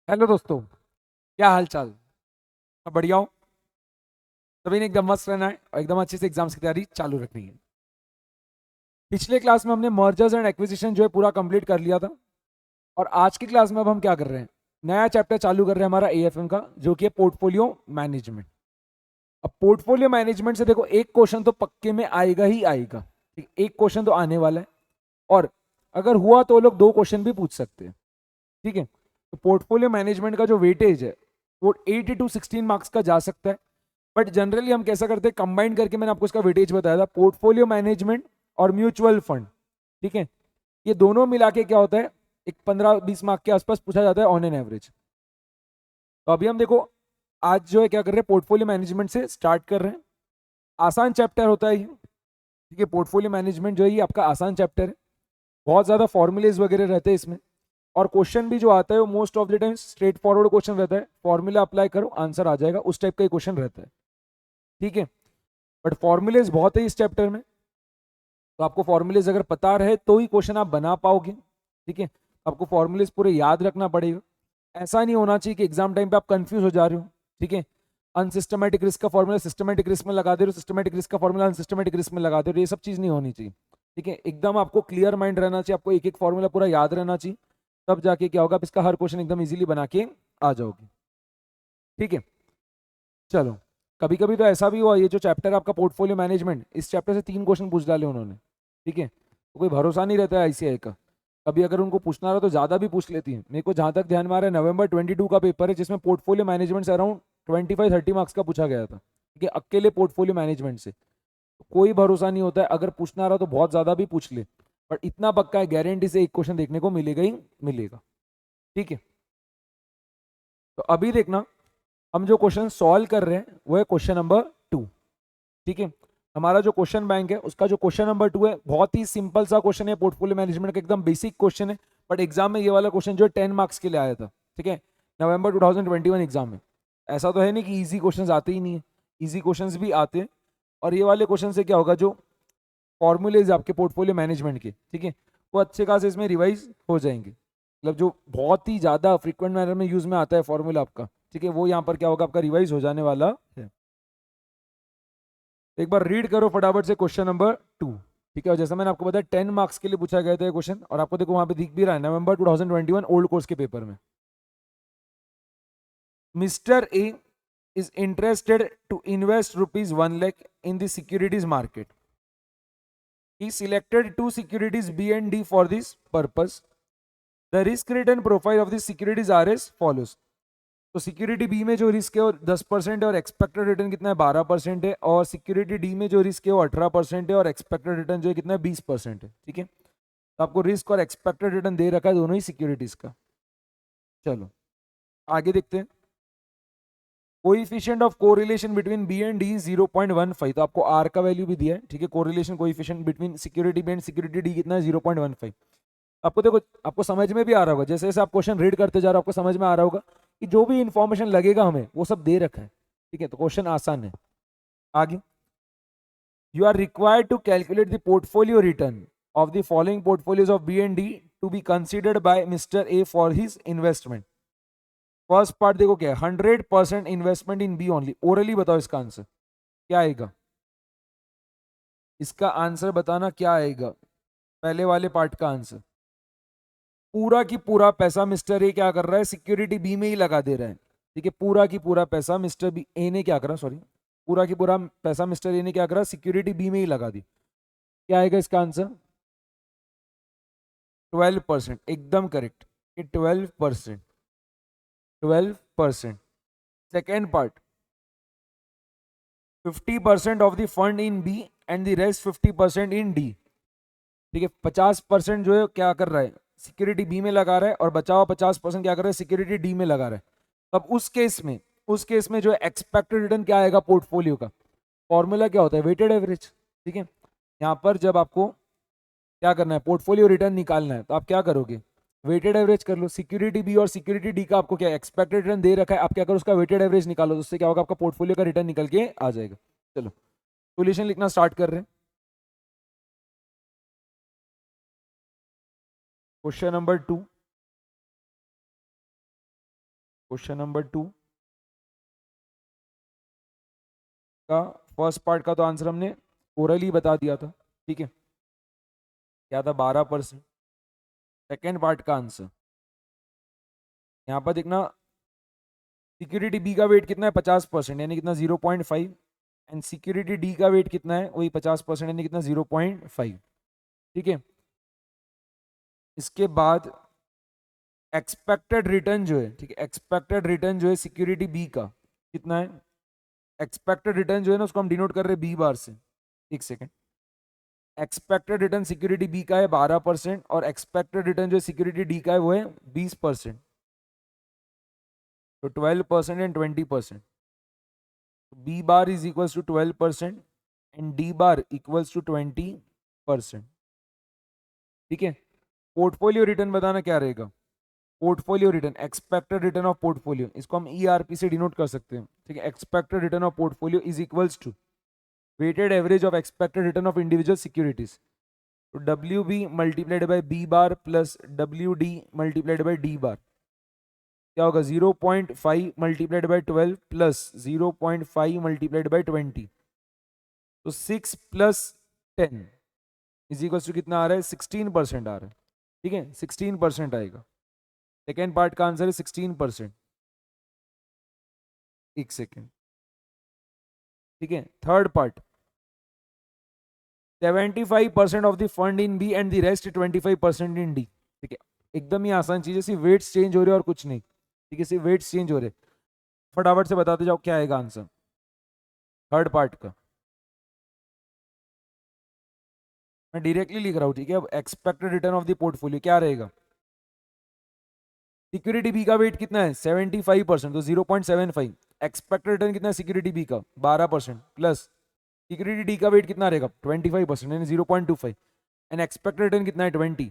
Hello दोस्तों, क्या हाल चाल। सब बढ़िया हो। सभी ने एकदम मस्त रहना है और एकदम अच्छे से एग्जाम्स की तैयारी चालू रखनी है। पिछले क्लास में हमने मर्जर्स एंड एक्विजिशन जो है पूरा कंप्लीट कर लिया था। और आज की क्लास में अब हम क्या कर रहे हैं, नया चैप्टर चालू कर रहे हैं हमारा एएफएम का, जो कि है पोर्टफोलियो मैनेजमेंट। अब पोर्टफोलियो मैनेजमेंट से देखो एक क्वेश्चन तो पक्के में आएगा ही आएगा। ठीक, एक क्वेश्चन तो आने वाला है। और अगर हुआ तो लोग दो क्वेश्चन भी पूछ सकते हैं। ठीक है, तो पोर्टफोलियो मैनेजमेंट का जो वेटेज है वो 8 to 16 मार्क्स का जा सकता है। बट जनरली हम कैसा करते हैं, कंबाइन करके मैंने आपको इसका वेटेज बताया था, पोर्टफोलियो मैनेजमेंट और म्यूचुअल फंड। ठीक है, ये दोनों मिला के क्या होता है, एक 15-20 मार्क के आसपास पूछा जाता है ऑन एन एवरेज। तो अभी हम देखो, आज जो है क्या कर रहे हैं, पोर्टफोलियो मैनेजमेंट से स्टार्ट कर रहे हैं। आसान चैप्टर होता है ये। ठीक है, पोर्टफोलियो मैनेजमेंट जो है ये आपका आसान चैप्टर है। बहुत ज्यादा फॉर्मुलेज वगैरह रहते हैं इसमें। और क्वेश्चन भी जो आता है वो most of the time straight forward question रहता है, फॉर्मूला अप्लाई करो आंसर आ जाएगा, उस टाइप का ही क्वेश्चन रहता है। ठीक है, बट फॉर्मुलेज बहुत है इस चैप्टर में। तो आपको फॉर्मूलेज अगर पता रहे तो ही क्वेश्चन आप बना पाओगे। ठीक है, आपको फॉर्मूलेज पूरे याद रखना पड़ेगा। ऐसा नहीं होना चाहिए कि एग्जाम टाइम पे आप कंफ्यूज हो जा रहे हो। ठीक है, अनसिस्टमेटिक रिस्क का फॉर्मूला सिस्टमेटिक रिस्क में लगा दे रहे हो, सिस्टमेटिक रिस्क का फॉर्मूला अनसिस्टमेटिक रिस्क में लगा दे रहे हो, ये सब चीज नहीं होनी चाहिए। ठीक है, एकदम आपको क्लियर माइंड रहना चाहिए, आपको एक एक फॉर्मूला पूरा याद रहना चाहिए। तब जाके क्या होगा, आप इसका हर क्वेश्चन एकदम इजीली बना के आ जाओगे। ठीक है, चलो। कभी कभी तो ऐसा भी हुआ, ये जो चैप्टर आपका पोर्टफोलियो मैनेजमेंट, इस चैप्टर से 3 क्वेश्चन पूछ डाले उन्होंने। ठीक है, तो कोई भरोसा नहीं रहता है आईसीआई का। कभी अगर उनको पूछना रहा तो ज्यादा भी पूछ लेती है। मेरे को जहां तक ध्यान में आ रहा है, नवंबर 22 का पेपर है जिसमें पोर्टफोलियो मैनेजमेंट से अराउंड 25-30 मार्क्स का पूछा गया था। ठीक है, अकेले पोर्टफोलियो मैनेजमेंट से। तो कोई भरोसा नहीं होता है, अगर पूछना रहा तो बहुत ज्यादा भी पूछ ले। बट इतना पक्का है, गारंटी से एक क्वेश्चन देखने को मिलेगा ही मिलेगा। ठीक है, तो अभी देखना, हम जो क्वेश्चन सॉल्व कर रहे हैं वो है क्वेश्चन नंबर 2। ठीक है, हमारा जो क्वेश्चन बैंक है उसका जो क्वेश्चन नंबर 2 है, बहुत ही सिंपल सा क्वेश्चन है, पोर्टफोलियो मैनेजमेंट का एकदम बेसिक क्वेश्चन है। बट एग्जाम में ये वाला क्वेश्चन जो है 10 मार्क्स के लिए आया था। ठीक है, नवंबर 2021 एग्जाम में। ऐसा तो है नहीं कि इजी क्वेश्चन आते ही नहीं है, इजी क्वेश्चन भी आते हैं। और ये वाले क्वेश्चन से क्या होगा, जो फॉर्मूलेज आपके पोर्टफोलियो मैनेजमेंट के, ठीक है, वो अच्छे खासे इसमें रिवाइज हो जाएंगे। मतलब जो बहुत ही ज्यादा फ्रीक्वेंट मैनर में यूज में आता है फॉर्मूला आपका, ठीक है, वो यहाँ पर क्या होगा, आपका रिवाइज हो जाने वाला है। एक बार रीड करो फटाफट से क्वेश्चन नंबर 2। ठीक है, और जैसा मैंने आपको बताया 10 मार्क्स के लिए पूछा गया था ये क्वेश्चन, और आपको देखो वहां पे दिख भी रहा है, नवंबर 2021 ओल्ड कोर्स के पेपर में। Mister A is interested to invest rupees 1 lakh in the securities market. He selected two securities B and D for this purpose. The risk return profile of the securities are as follows. तो security B में जो risk है वो 10% है और expected return कितना है 12% है, और सिक्योरिटी डी में जो रिस्क है वो 18% है और एक्सपेक्टेड रिटर्न जो है कितना है 20% है। ठीक है, तो आपको रिस्क और एक्सपेक्टेड रिटर्न दे रखा है दोनों ही सिक्योरिटीज का। चलो आगे देखते हैं। Coefficient of correlation between B and D 0.15, तो आपको आर का वैल्यू भी दिया है। ठीक है, correlation coefficient between security B and security D कितना है 0.15। आपको देखो, आपको समझ में भी आ रहा होगा, जैसे जैसे आप क्वेश्चन रीड करते जा रहे हो आपको समझ में आ रहा होगा कि जो भी इंफॉर्मेशन लगेगा हमें वो सब दे रखा है। ठीक है, तो क्वेश्चन आसान है। आगे, you are required to calculate the portfolio return of the following portfolios of B and D to be considered by mister A for his investment. First part देखो क्या है, 100% investment in B only. Orally बताओ इसका answer क्या आएगा, इसका answer बताना क्या आएगा, पहले वाले पार्ट का आंसर। पूरा की पूरा पैसा मिस्टर ए क्या कर रहा है, सिक्योरिटी बी में ही लगा दे रहा है। ठीक है, पूरा की पूरा पैसा मिस्टर बी ए ने क्या करा, सॉरी, पूरा की पूरा पैसा मिस्टर ए ने क्या करा, सिक्योरिटी बी में ही लगा दी। क्या आएगा इसका आंसर, 12%, एकदम correct. 12%, 12%। Second part, 50% of the fund in B and the rest 50% in D. ठीक है, 50% जो है क्या कर रहा है, सिक्योरिटी बी में लगा रहा है, और बचा हुआ 50% क्या कर रहा है, सिक्योरिटी डी में लगा रहा है। तब उस केस में जो है एक्सपेक्टेड रिटर्न क्या आएगा पोर्टफोलियो का, फॉर्मूला क्या होता है, वेटेड एवरेज। ठीक है, यहाँ पर जब आपको क्या करना है, पोर्टफोलियो रिटर्न निकालना है, तो आप क्या करोगे, वेटेड एवरेज कर लो। सिक्योरिटी बी और सिक्योरिटी डी का आपको क्या एक्सपेक्टेड रिटर्न दे रखा है, आप क्या करो उसका वेटेड एवरेज निकालो, तो उससे क्या होगा, आपका पोर्टफोलियो का रिटर्न निकल के आ जाएगा। चलो सोल्यूशन लिखना स्टार्ट कर रहे हैं। क्वेश्चन नंबर 2, क्वेश्चन नंबर 2 का फर्स्ट पार्ट का तो आंसर हमने ओरली बता दिया था, ठीक है, क्या था 12%। सेकेंड पार्ट का आंसर यहाँ पर देखना, सिक्योरिटी बी का वेट कितना है 50%, यानी कितना 0.5, एंड सिक्योरिटी डी का वेट कितना है वही 50%, यानी कितना 0.5, ठीक है। इसके बाद एक्सपेक्टेड रिटर्न जो है, ठीक है, एक्सपेक्टेड रिटर्न जो है सिक्योरिटी बी का कितना है, एक्सपेक्टेड रिटर्न जो है ना उसको हम डिनोट कर रहे हैं बी बार से। एक second, expected return security B का है 12% और एक्सपेक्टेड रिटर्न जो है सिक्योरिटी डी का है वो है 20%, तो 12% and 20%। B bar is equals to 12% and D bar equals to 20%, ठीक है। पोर्टफोलियो रिटर्न बताना क्या रहेगा, portfolio return, expected return of portfolio, इसको हम ईआरपी से डिनोट कर सकते हैं, ठीक है। Expected return of portfolio is equals to weighted average of expected return of individual securities, तो W B multiplied by B bar plus W D multiplied by D bar, क्या होगा 0.5 मल्टीप्लाइड बाई 12 प्लस 0.5 multiplied by 20, तो 6 plus 10 is equal to कितना आ रहा है 16% आ रहा है, ठीक है, 16% आएगा। सेकेंड पार्ट का आंसर है 16%। एक सेकेंड, ठीक है। Third part 75% of the fund in B and the rest 25% in D, ठीक है। एकदम ही आसान चीज है, सिर्फ वेट्स चेंज हो रहे और कुछ नहीं, ठीक है, सिर्फ वेट्स चेंज हो रहे। फटाफट से बताते जाओ क्या आएगा आंसर थर्ड पार्ट का। मैं डायरेक्टली लिख रहा हूं, ठीक है। अब expected return of the portfolio क्या रहेगा, सिक्योरिटी बी का वेट कितना है 75%, तो 0.75, एक्सपेक्टेड रिटर्न कितना है सिक्योरिटी बी का 12% प्लस सिक्योरिटी डी का वेट कितना रहेगा 25%, यानी 0.25, एंड एक्सपेक्टेड रिटर्न कितना है 20,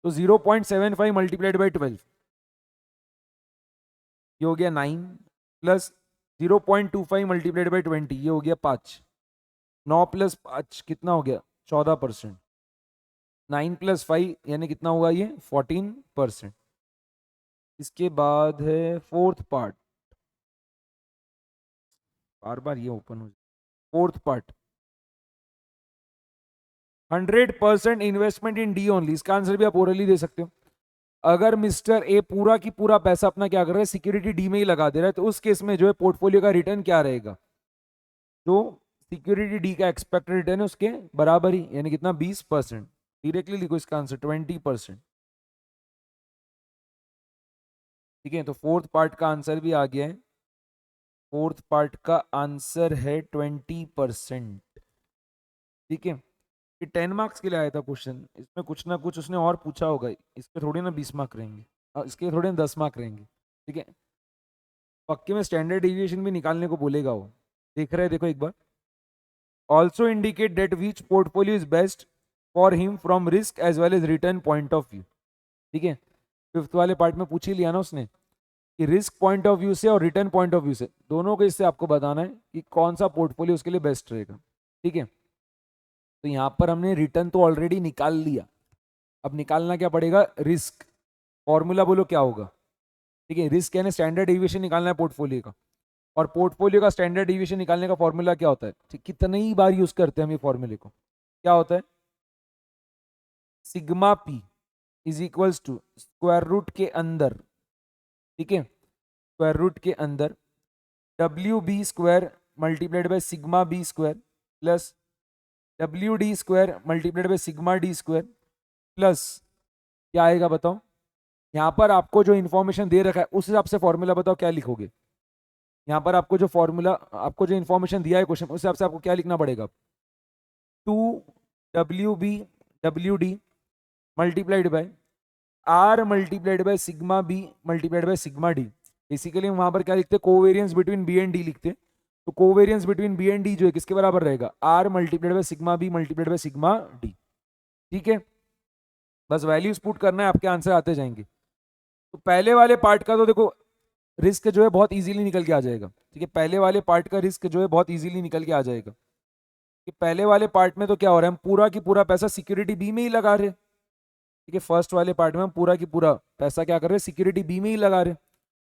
तो 0.75 मल्टीप्लाइड बाई 12, ये हो गया 9 प्लस 0.25 मल्टीप्लाइड बाई 20, ये हो गया 5, 9 प्लस 5 कितना हो गया 14%, 9 प्लस 5 यानी कितना हुआ ये 14%। इसके बाद है फोर्थ पार्ट, बार बार ये ओपन हो जाए, फोर्थ पार्ट 100% इन्वेस्टमेंट इन डी ओनली, इसका आंसर भी आप ओरली दे सकते हो। अगर मिस्टर ए पूरा की पूरा पैसा अपना क्या कर रहा है सिक्योरिटी डी में ही लगा दे रहा है, तो उस केस में जो है पोर्टफोलियो का रिटर्न क्या रहेगा, जो सिक्योरिटी डी का एक्सपेक्टेड रिटर्न है उसके बराबर ही, यानी कितना 20%। डायरेक्टली लिखो इसका आंसर 20%, ठीक है। तो फोर्थ पार्ट का आंसर भी आ गया है, फोर्थ पार्ट का आंसर है 20%, ठीक है। ये 10 मार्क्स के लिए आया था क्वेश्चन, इसमें कुछ ना कुछ उसने और पूछा होगा, इसके थोड़े ना 20 मार्क रहेंगे और इसके थोड़े ना 10 मार्क रहेंगे, ठीक है। पक्के में स्टैंडर्ड डिविएशन भी निकालने को बोलेगा वो, देख रहे हैं, देखो एक बार। Also indicate that which portfolio is best for him from risk as well as return point of view, ठीक है। फिफ्थ वाले पार्ट में पूछ ही लिया ना उसने कि रिस्क पॉइंट ऑफ व्यू से और रिटर्न पॉइंट ऑफ व्यू से, दोनों को इससे आपको बताना है कि कौन सा पोर्टफोलियो उसके लिए बेस्ट रहेगा, ठीक है। तो यहां पर हमने रिटर्न तो ऑलरेडी निकाल लिया, अब निकालना क्या पड़ेगा रिस्क, फॉर्मूला बोलो क्या होगा, ठीक है। रिस्क यानी स्टैंडर्ड डिविएशन निकालना है पोर्टफोलियो का, और पोर्टफोलियो का स्टैंडर्ड डिविएशन निकालने का फॉर्मूला क्या होता है, ठीक, कितनी ही बार यूज करते हैं हम ये फॉर्मूले को, क्या होता है sigma P is equals to square root के अंदर, ठीक है, स्क्वायर रूट के अंदर W B square multiplied by sigma B square plus W D square multiplied by sigma D square plus क्या आएगा बताओ, यहाँ पर आपको जो इन्फॉर्मेशन दे रखा है उस हिसाब से फॉर्मूला बताओ क्या लिखोगे। यहाँ पर आपको जो फॉर्मूला, आपको जो इन्फॉर्मेशन दिया है क्वेश्चन, उस हिसाब से आपको क्या लिखना पड़ेगा, 2 WB WD multiplied by R multiplied by sigma B multiplied by sigma D. Basically वहां पर क्या लिखते हैं covariance between B and D लिखते हैं, तो covariance between B and D जो है किसके बराबर रहेगा R multiplied by sigma B multiplied by sigma D, ठीक है। बस वैल्यूज पुट करना है, आपके आंसर आते जाएंगे। तो पहले वाले पार्ट का तो देखो रिस्क जो है बहुत इजीली निकल के आ जाएगा, ठीक है। पहले वाले पार्ट का रिस्क जो है बहुत इजीली निकल के आ जाएगा कि पहले वाले पार्ट में तो क्या हो रहा है, हम पूरा की पूरा पैसा सिक्योरिटी बी में ही लगा रहे हैं, ठीक है। फर्स्ट वाले पार्ट में हम पूरा की पूरा पैसा क्या कर रहे हैं सिक्योरिटी बी में ही लगा रहे हैं,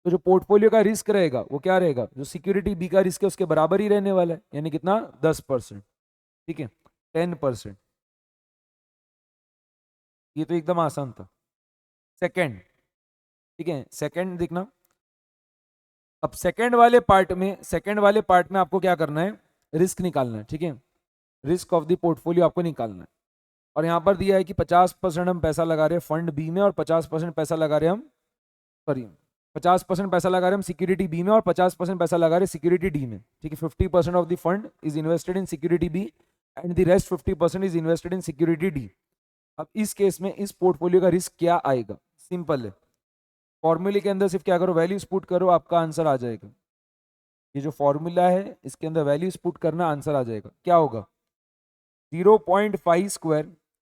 तो जो पोर्टफोलियो का रिस्क रहेगा वो क्या रहेगा, जो सिक्योरिटी बी का रिस्क है उसके बराबर ही रहने वाला है, यानी कितना 10%। ठीक है, 10%। ये तो एकदम आसान था। सेकंड, ठीक है, सेकंड देखना। अब सेकंड वाले पार्ट में आपको क्या करना है, रिस्क निकालना है। ठीक है, रिस्क ऑफ द पोर्टफोलियो आपको निकालना है। और यहाँ पर दिया है कि 50% हम पैसा लगा रहे हैं फंड बी में और 50% पैसा लगा रहे हैं हम, सॉरी, 50% पैसा लगा रहे हैं हम सिक्योरिटी बी में और 50% पैसा लगा रहे हैं सिक्योरिटी डी में। ठीक है, 50% of the fund is invested in security B and the rest 50% is invested in security D. अब इस केस में इस पोर्टफोलियो का रिस्क क्या आएगा, सिंपल है, फॉर्मूले के अंदर सिर्फ क्या करो, वैल्यूज पुट करो, आपका आंसर आ जाएगा। ये जो फॉर्मूला है इसके अंदर वैल्यूज पुट करना, आंसर आ जाएगा। क्या होगा, 0.5 square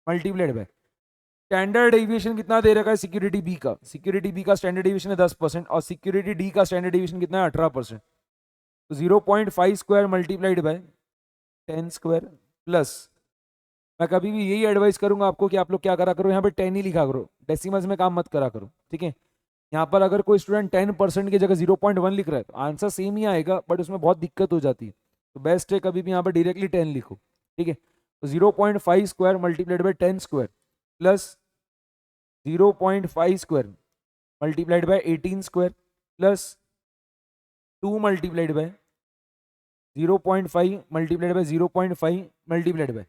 multiplied by standard deviation कितना दे रखा है सिक्योरिटी बी का, सिक्योरिटी बी का स्टैंडर्ड डेविएशन है 10% और सिक्योरिटी डी का स्टैंडर्ड डेविएशन कितना है 18%। तो 0.5 square multiplied by 10 square plus, मैं कभी भी यही एडवाइस करूंगा आपको कि आप लोग क्या करा करो, यहाँ पे 10 ही लिखा करो, डेसिमल्स में काम मत करा करो। ठीक है, यहाँ पर अगर कोई स्टूडेंट 10% की जगह 0.1 लिख रहा है तो आंसर सेम ही आएगा, बट उसमें बहुत दिक्कत हो जाती है। तो बेस्ट है कभी भी यहाँ पर डायरेक्टली 10 लिखो। ठीक है, तो 0.5 square multiplied by 10 square plus 0.5 square multiplied by 18 square plus 2 multiplied by 0.5 multiplied by 0.5 multiplied by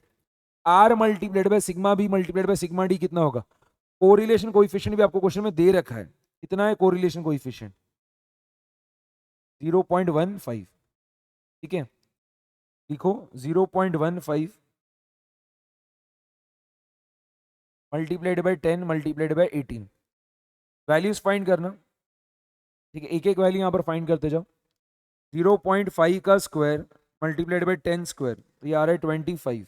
R multiplied by sigma B multiplied by sigma D कितना होगा। कोरिलेशन कोएफिशिएंट भी आपको क्वेश्चन में दे रखा है, कितना है कोरिलेशन कोएफिशिएंट, 0.15। ठीक है, लिखो 0.15 multiplied by 10 multiplied by 18। Values find करना। ठीक है, एक एक वैल्यू यहाँ पर फाइंड करते जाओ। 0.5 का स्क्वायर मल्टीप्लाइड बाय 10 स्क्वायर, तो ये आ रहा है 25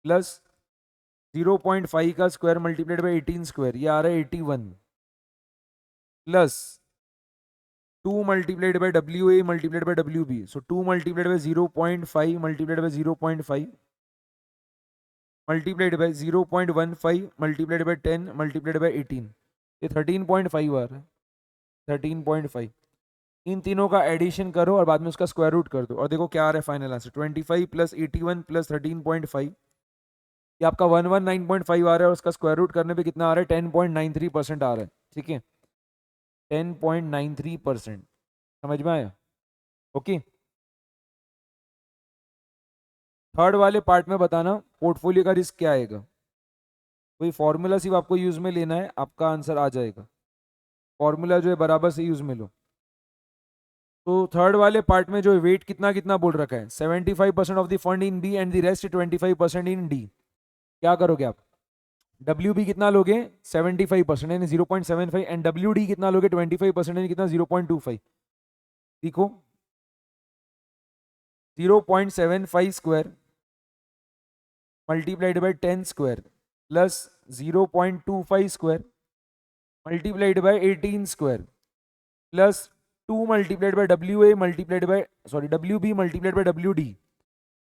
प्लस 0.5 का स्क्वायर मल्टीप्लाइड बाय 18 स्क्वायर, ये आ रहा है 81 plus 2 multiplied by W A multiplied by W B, so 2 multiplied by 0.5 multiplied by 0.5 multiplied by 0.15 multiplied by 10 multiplied by 18, ये 13.5 आ रहा है, 13.5। इन तीनों का एडिशन करो और बाद में उसका स्क्वायर रूट कर दो और देखो क्या आ रहा है फाइनल आंसर, 25 प्लस 81 प्लस 13.5, ये आपका 119.5 आ रहा है और उसका स्क्वायर रूट करने पे कितना आ रहा है, 10.93% आ रहा है। ठीक है, 10.93%, समझ में आया। ओके, थर्ड वाले पार्ट में बताना पोर्टफोलियो का रिस्क क्या आएगा, कोई फॉर्मूला सिर्फ आपको यूज में लेना है, आपका आंसर आ जाएगा। फॉर्मूला जो है बराबर से यूज में लो। तो थर्ड वाले पार्ट में जो वेट कितना कितना बोल रखा है, 75% of the fund in B and the rest 25% in D. क्या करोगे आप, डब्ल्यू बी कितना लोगे 75% यानी 0.75 एंड डब्ल्यू डी कितना लोगे 25% यानी कितना 0.25। देखो 0.75 square multiplied by 10 square plus 0.25 square multiplied by 18 square plus 2 multiplied by W A multiplied by, sorry, W B multiplied by W D.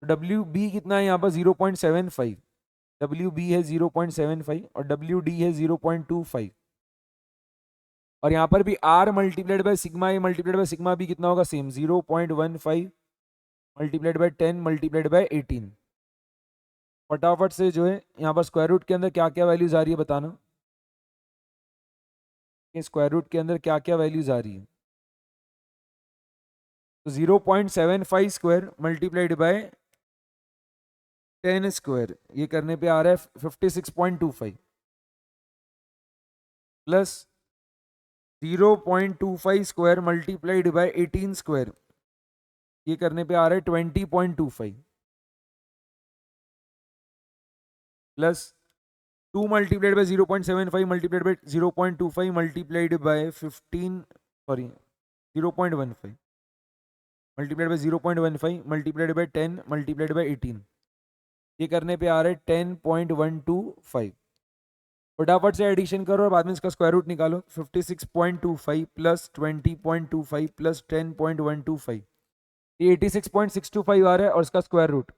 W B कितना है यहाँ पर 0.75, डब्ल्यू बी है 0.75 और डब्ल्यू डी है 0.25। और यहाँ पर भी R multiplied by sigma A multiplied by sigma B कितना होगा, same 0.15 multiplied by 10 multiplied by 18। फटाफट से जो है यहाँ पर स्क्वायर रूट के अंदर क्या क्या वैल्यूज आ रही है बताना, स्क्वायर रूट के अंदर क्या क्या वैल्यूज आ रही है। तो 0.75 स्क्वायर मल्टीप्लाइड बाय 10 स्क्वायर, ये करने पे आ रहा है 56.25 plus 0.25 square multiplied by 18 square, ये करने पे आ रहा है 20.25 plus 2 multiplied bye 0.75 multiplied by 0.25 multiplied by 15, sorry 0.15 multiplied by 0.15 multiplied by 10 multiplied by 18, ये करने पे आ रहा है 10.125। फटाफट से एडिशन करो और बाद में इसका स्क्वायर रूट निकालो। 56.25 प्लस 20.25 प्लस 10.125, ये 86.625 आ रहा है और इसका स्क्वायर रूट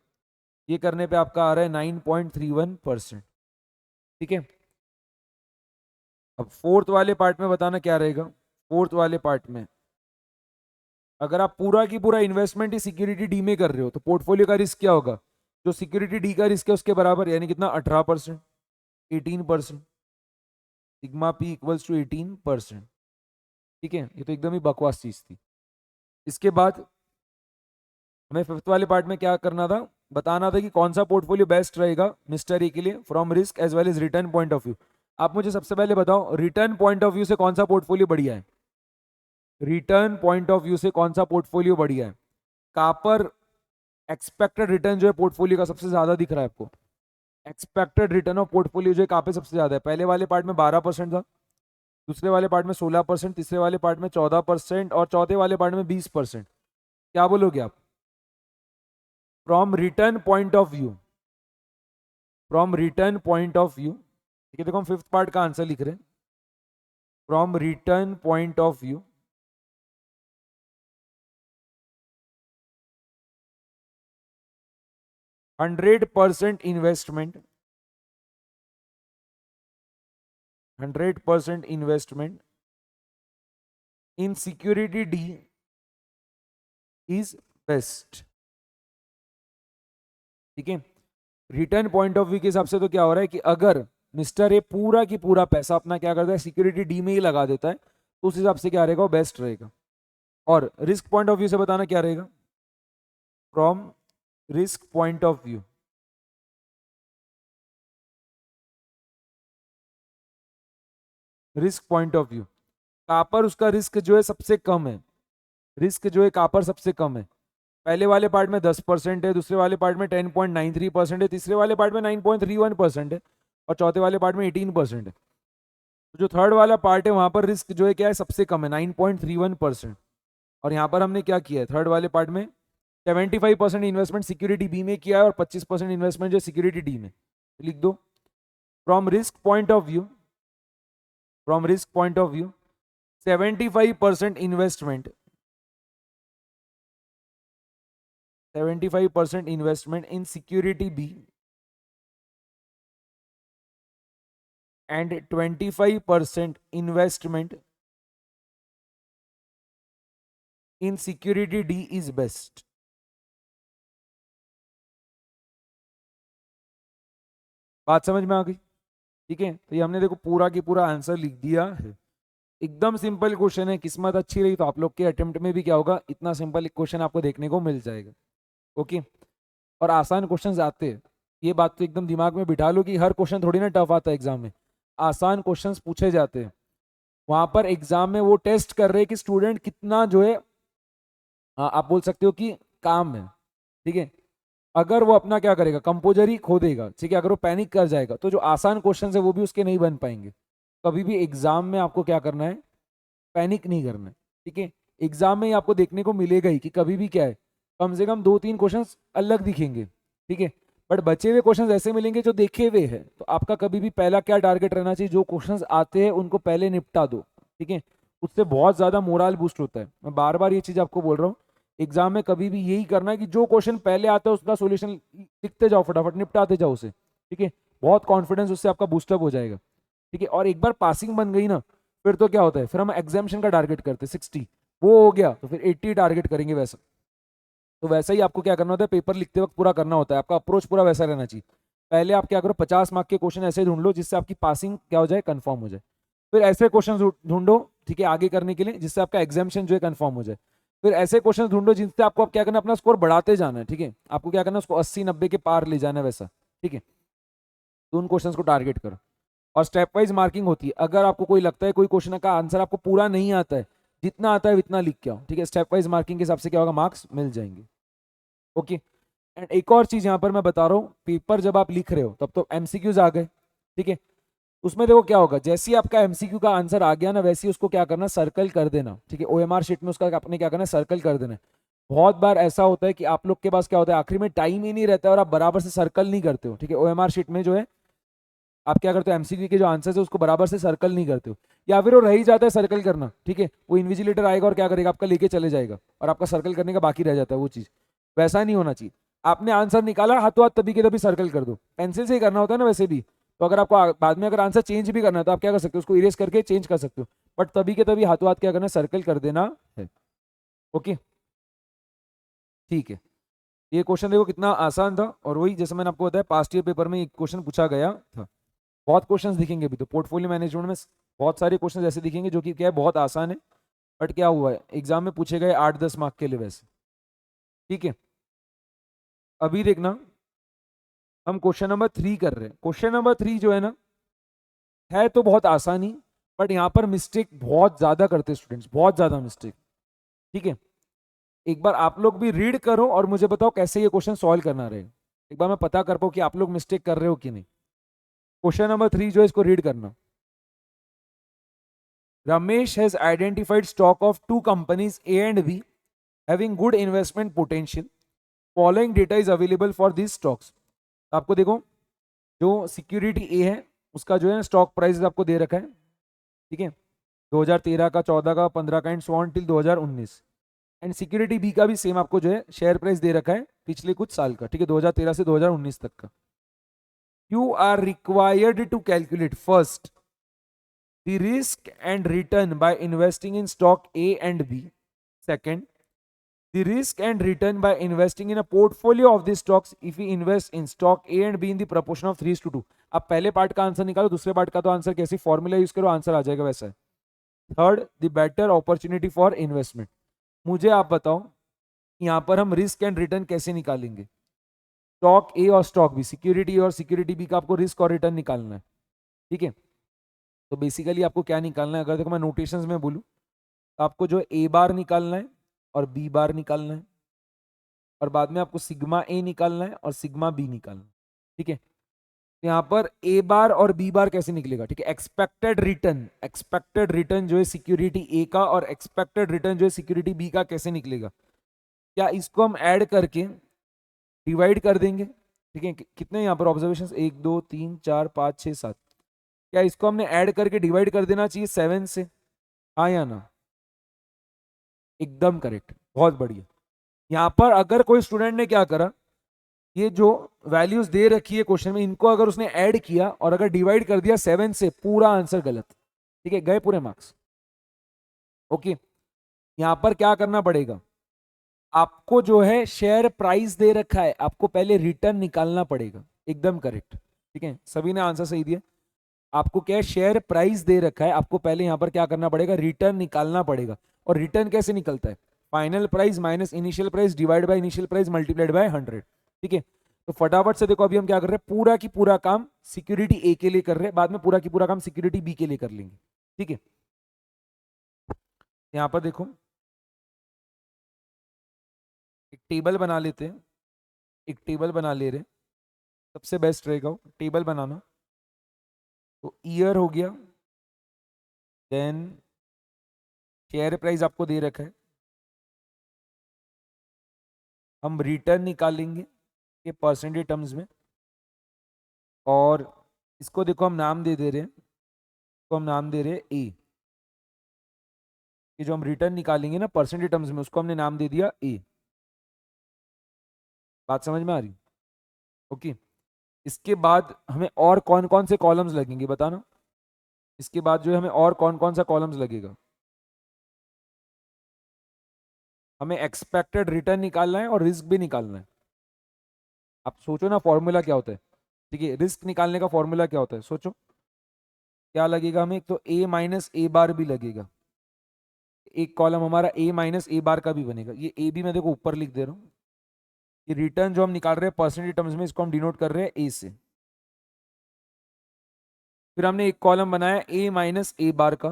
ये करने पे आपका आ रहा है 9.31%। ठीक है, अब फोर्थ वाले पार्ट में बताना क्या रहेगा। फोर्थ वाले पार्ट में अगर आप पूरा की पूरा इन्वेस्टमेंट ही सिक्योरिटी डी में कर रहे हो तो पोर्टफोलियो का रिस्क क्या होगा, जो सिक्योरिटी डी का रिस्क है उसके बराबर, यानी कितना 18%, 18%, सिग्मा पी इक्वल्स टू 18%। ठीक है, ये तो एकदम ही बकवास चीज थी। इसके बाद हमें फिफ्थ वाले पार्ट में क्या करना था, बताना था कि कौन सा पोर्टफोलियो बेस्ट रहेगा मिस्टर ए के लिए from risk as well as return point of view. आप मुझे सबसे पहले बताओ रिटर्न पॉइंट ऑफ व्यू से कौन सा पोर्टफोलियो बढ़िया है, रिटर्न पॉइंट ऑफ व्यू से कौन सा पोर्टफोलियो बढ़िया है। कापर एक्सपेक्टेड रिटर्न जो है पोर्टफोलियो का सबसे ज्यादा दिख रहा है आपको, एक्सपेक्टेड रिटर्न ऑफ पोर्टफोलियो जो है कहाँ पे सबसे ज्यादा है, पहले वाले पार्ट में 12% था, दूसरे वाले पार्ट में 16%, तीसरे वाले पार्ट में 14% और चौथे वाले पार्ट में 20%। क्या बोलोगे आप, from return point of view, from return point of view. ठीक है, देखो हम फिफ्थ पार्ट का आंसर लिख रहे हैं, from return point of view 100% investment, 100% investment in security D is best. ठीक है, रिटर्न पॉइंट ऑफ व्यू के हिसाब से तो क्या हो रहा है कि अगर मिस्टर ए पूरा की पूरा पैसा अपना क्या करता है सिक्योरिटी डी में ही लगा देता है तो उस हिसाब से क्या रहेगा, वो बेस्ट रहेगा। और रिस्क पॉइंट ऑफ व्यू से बताना क्या रहेगा, from risk point of view risk point of view copper उसका रिस्क जो है सबसे कम है, रिस्क जो है कापर सबसे कम है। पहले वाले पार्ट में 10% है, दूसरे वाले पार्ट में 10.93% है, तीसरे वाले पार्ट में 9.31% है और चौथे वाले पार्ट में 18% है। तो जो थर्ड वाला पार्ट है वहां पर रिस्क जो है क्या है सबसे कम है 9.31%। और यहाँ पर हमने क्या किया है थर्ड वाले पार्ट में 75% इन्वेस्टमेंट सिक्योरिटी बी में किया है और 25% इन्वेस्टमेंट जो सिक्योरिटी डी में। लिख दो from risk point of view, from risk point of view 75% investment, 75% investment in security B and 25% investment in security D is best। बात समझ में आ गई। ठीक है, तो ये हमने देखो पूरा की पूरा आंसर लिख दिया है, एकदम सिंपल क्वेश्चन है। किस्मत अच्छी रही तो आप लोग के अटेम्प्ट में भी क्या होगा, इतना सिंपल एक क्वेश्चन आपको देखने को मिल जाएगा। ओके, और आसान क्वेश्चंस आते हैं, ये बात तो एकदम दिमाग में बिठा लो कि हर क्वेश्चन थोड़ी ना टफ आता है एग्जाम में, आसान क्वेश्चंस पूछे जाते हैं। वहां पर एग्जाम में वो टेस्ट कर रहे हैं कि स्टूडेंट कितना जो है आप बोल सकते हो कि काम है। ठीक है, अगर वो अपना क्या करेगा कंपोजर ही खो देगा, ठीक है, अगर वो पैनिक कर जाएगा तो जो आसान क्वेश्चन है वो भी उसके नहीं बन पाएंगे। कभी भी एग्जाम में आपको क्या करना है, पैनिक नहीं करना है। ठीक है, एग्जाम में ही आपको देखने को मिलेगा ही कि कभी भी क्या है कम से कम 2-3 क्वेश्चंस अलग दिखेंगे। ठीक है, बट बचे हुए क्वेश्चंस ऐसे मिलेंगे जो देखे हुए हैं। तो आपका कभी भी पहला क्या टारगेट रहना चाहिए, जो क्वेश्चंस आते हैं उनको पहले निपटा दो। ठीक है, उससे बहुत ज्यादा मोरल बूस्ट होता है। मैं बार बार ये चीज आपको बोल रहा हूँ, एग्जाम में कभी भी यही करना है कि जो क्वेश्चन पहले आता है उसका सोल्यूशन लिखते जाओ, फटाफट निपटाते जाओ उसे। ठीक है, बहुत कॉन्फिडेंस उससे आपका बूस्टअप हो जाएगा। ठीक है, और एक बार पासिंग बन गई ना फिर तो क्या होता है, फिर हम एग्जामिनेशन का टारगेट करते हैं 60, वो हो गया तो फिर 80 टारगेट करेंगे। वैसा तो वैसा ही आपको क्या करना होता है, पेपर लिखते वक्त पूरा करना होता है। आपका अप्रोच पूरा वैसा रहना चाहिए। पहले आप क्या करो 50 मार्क के क्वेश्चन ऐसे ढूंढ लो जिससे आपकी पासिंग क्या हो जाए, कंफर्म हो जाए। फिर ऐसे क्वेश्चन ढूंढो, ठीक है, आगे करने के लिए जिससे आपका एग्जामिनेशन जो है कंफर्म हो जाए। फिर ऐसे क्वेश्चन ढूंढो जिनसे आपको क्या करना है, अपना स्कोर बढ़ाते जाना है। ठीक है, आपको क्या करना है, उसको 80-90 के पार ले जाना है वैसा। ठीक है, तो उन क्वेश्चन को टारगेट करो और स्टेप वाइज मार्किंग होती है। अगर आपको कोई लगता है कोई क्वेश्चन का आंसर आपको पूरा नहीं आता है, जितना आता है उतना लिख के आओ। ठीक है, स्टेप वाइज मार्किंग के हिसाब से क्या होगा, मार्क्स मिल जाएंगे। ओके, एंड एक और चीज यहाँ पर मैं बता रहा हूँ, पेपर जब आप लिख रहे हो तब तो एमसीक्यूज आ गए। ठीक है, उसमें देखो क्या होगा, जैसे ही आपका एमसीक्यू का आंसर आ गया ना वैसे ही उसको क्या करना, सर्कल कर देना। ठीक है, ओएमआर शीट में उसका आपने क्या करना, सर्कल कर देना। बहुत बार ऐसा होता है कि आप लोग के पास क्या होता है, आखिरी में टाइम ही नहीं रहता है और आप बराबर से सर्कल नहीं करते हो। ठीक है, ओएमआर शीट में जो है आप क्या करते हो, एमसीक्यू के जो आंसर है उसको बराबर से सर्कल नहीं करते हो, या फिर वो रह ही जाता है सर्कल करना। ठीक है, वो इन्विजिलेटर आएगा और क्या करेगा, आपका लेके चले जाएगा और आपका सर्कल करने का बाकी रह जाता है वो चीज। वैसा नहीं होना चाहिए। आपने आंसर निकाला हाथों हाथ तभी के तभी सर्कल कर दो, पेंसिल से ही करना होता है ना वैसे भी। तो अगर आपको बाद में अगर आंसर चेंज भी करना है तो आप क्या कर सकते हो, उसको इरेज करके चेंज कर सकते हो, बट तभी के तभी हाथों हाथ क्या करना है, सर्कल कर देना है। ओके ठीक है। ये क्वेश्चन देखो कितना आसान था, और वही जैसे मैंने आपको बताया पास्ट ईयर पेपर में एक क्वेश्चन पूछा गया था। बहुत क्वेश्चंस दिखेंगे अभी तो पोर्टफोलियो मैनेजमेंट में, बहुत सारे क्वेश्चन ऐसे दिखेंगे जो कि क्या है बहुत आसान है, बट क्या हुआ है एग्जाम में पूछे गए 8-10 मार्क के लिए वैसे। ठीक है, अभी देखना हम क्वेश्चन नंबर 3 कर रहे हैं। क्वेश्चन नंबर 3 जो है ना, है तो बहुत आसानी, बट यहाँ पर मिस्टेक बहुत ज्यादा करते स्टूडेंट्स, बहुत ज्यादा मिस्टेक। ठीक है, एक बार आप लोग भी रीड करो और मुझे बताओ कैसे ये क्वेश्चन सॉल्व करना रहे, एक बार मैं पता कर पाऊँ कि आप लोग मिस्टेक कर रहे हो कि नहीं। क्वेश्चन नंबर 3 जो है इसको रीड करना। Ramesh has identified stock of two companies A and B having good investment potential. Following data is available for these stocks. तो आपको देखो जो सिक्योरिटी ए है उसका जो है स्टॉक प्राइस आपको दे रखा है, ठीक है, 2013 का, 14 का, 15 का and so on till 2019। And security B का भी सेम आपको जो है शेयर प्राइस दे रखा है पिछले कुछ साल का, ठीक है, 2013 से 2019 तक का। You are required to calculate first the risk and return by investing in stock A and B. Second, the risk and return by investing in a portfolio of these stocks if we invest in stock A and B in the proportion of 3:2। अब पहले part का answer निकालो, दूसरे part का तो answer कैसे formula use करो answer आ जाएगा वैसा है। Third, the better opportunity for investment. मुझे आप बताओ यहाँ पर हम रिस्क एंड रिटर्न कैसे निकालेंगे, स्टॉक ए और स्टॉक बी, सिक्योरिटी और सिक्योरिटी बी का आपको रिस्क और रिटर्न निकालना है। ठीक है, तो बेसिकली आपको क्या निकालना है, अगर देखो मैं नोटेशंस में बोलूँ तो आपको जो ए बार निकालना है और बी बार निकालना है, और बाद में आपको सिग्मा ए निकालना है और सिग्मा बी निकालना है। ठीक है, यहाँ पर ए बार और बी बार कैसे निकलेगा, ठीक है, एक्सपेक्टेड रिटर्न, एक्सपेक्टेड रिटर्न जो है सिक्योरिटी ए का और एक्सपेक्टेड रिटर्न जो है सिक्योरिटी बी का कैसे निकलेगा, क्या इसको हम ऐड करके डिवाइड कर देंगे। ठीक है, कितने यहाँ पर ऑब्जर्वेशन, 1 2 3 4 5 6 7, क्या इसको हमने ऐड करके डिवाइड कर देना चाहिए 7 से, हाँ या ना, एकदम करेक्ट, बहुत बढ़िया। यहां पर अगर कोई स्टूडेंट ने क्या करा, ये जो वैल्यूज दे रखी है क्वेश्चन में इनको अगर उसने ऐड किया और अगर डिवाइड कर दिया 7 से, पूरा आंसर गलत। ठीक है, गए पूरे मार्क्स। ओके, यहां पर क्या करना पड़ेगा, आपको जो है शेयर प्राइस दे रखा है, आपको पहले रिटर्न निकालना पड़ेगा, एकदम करेक्ट। ठीक है, सभी ने आंसर सही दिया। आपको क्या है, शेयर प्राइस दे रखा है, आपको पहले यहां पर क्या करना पड़ेगा, रिटर्न निकालना पड़ेगा। और रिटर्न कैसे निकलता है, final price minus initial price divide by initial price multiplied by 100। ठीक है, तो फटाफट से देखो अभी हम क्या कर रहे हैं, पूरा की पूरा काम सिक्योरिटी ए के लिए कर रहे हैं, बाद में पूरा की पूरा काम सिक्योरिटी बी के लिए कर लेंगे। ठीक है, यहां पर देखो एक टेबल बना लेते हैं, एक टेबल बना ले रहे हैं, सबसे बेस्ट रहेगा टेबल बनाना। तो ईयर हो गया, देन शेयर प्राइस आपको दे रखा है, हम रिटर्न निकालेंगे ये परसेंटेज टर्म्स में, और इसको देखो हम नाम दे रहे हैं, इसको हम नाम दे रहे हैं ए। ये जो हम रिटर्न निकालेंगे ना परसेंटेज टर्म्स में, उसको हमने नाम दे दिया ए। बात समझ में आ रही? ओके, इसके बाद हमें और कौन कौन से कॉलम्स लगेंगे बताना, इसके बाद जो है हमें और कौन कौन सा कॉलम्स लगेगा, हमें एक्सपेक्टेड रिटर्न निकालना है और रिस्क भी निकालना है। आप सोचो ना फॉर्मूला क्या होता है, ठीक है, रिस्क निकालने का फॉर्मूला क्या होता है, सोचो क्या लगेगा हमें, एक तो ए माइनस ए बार भी लगेगा, एक कॉलम हमारा ए माइनस ए बार का भी बनेगा। ये ए भी मैं देखो ऊपर लिख दे रहा हूँ, ये रिटर्न जो हम निकाल रहे हैं परसेंटेज टर्म्स में, इसको हम डिनोट कर रहे हैं ए से। फिर हमने एक कॉलम बनाया ए माइनस ए बार का,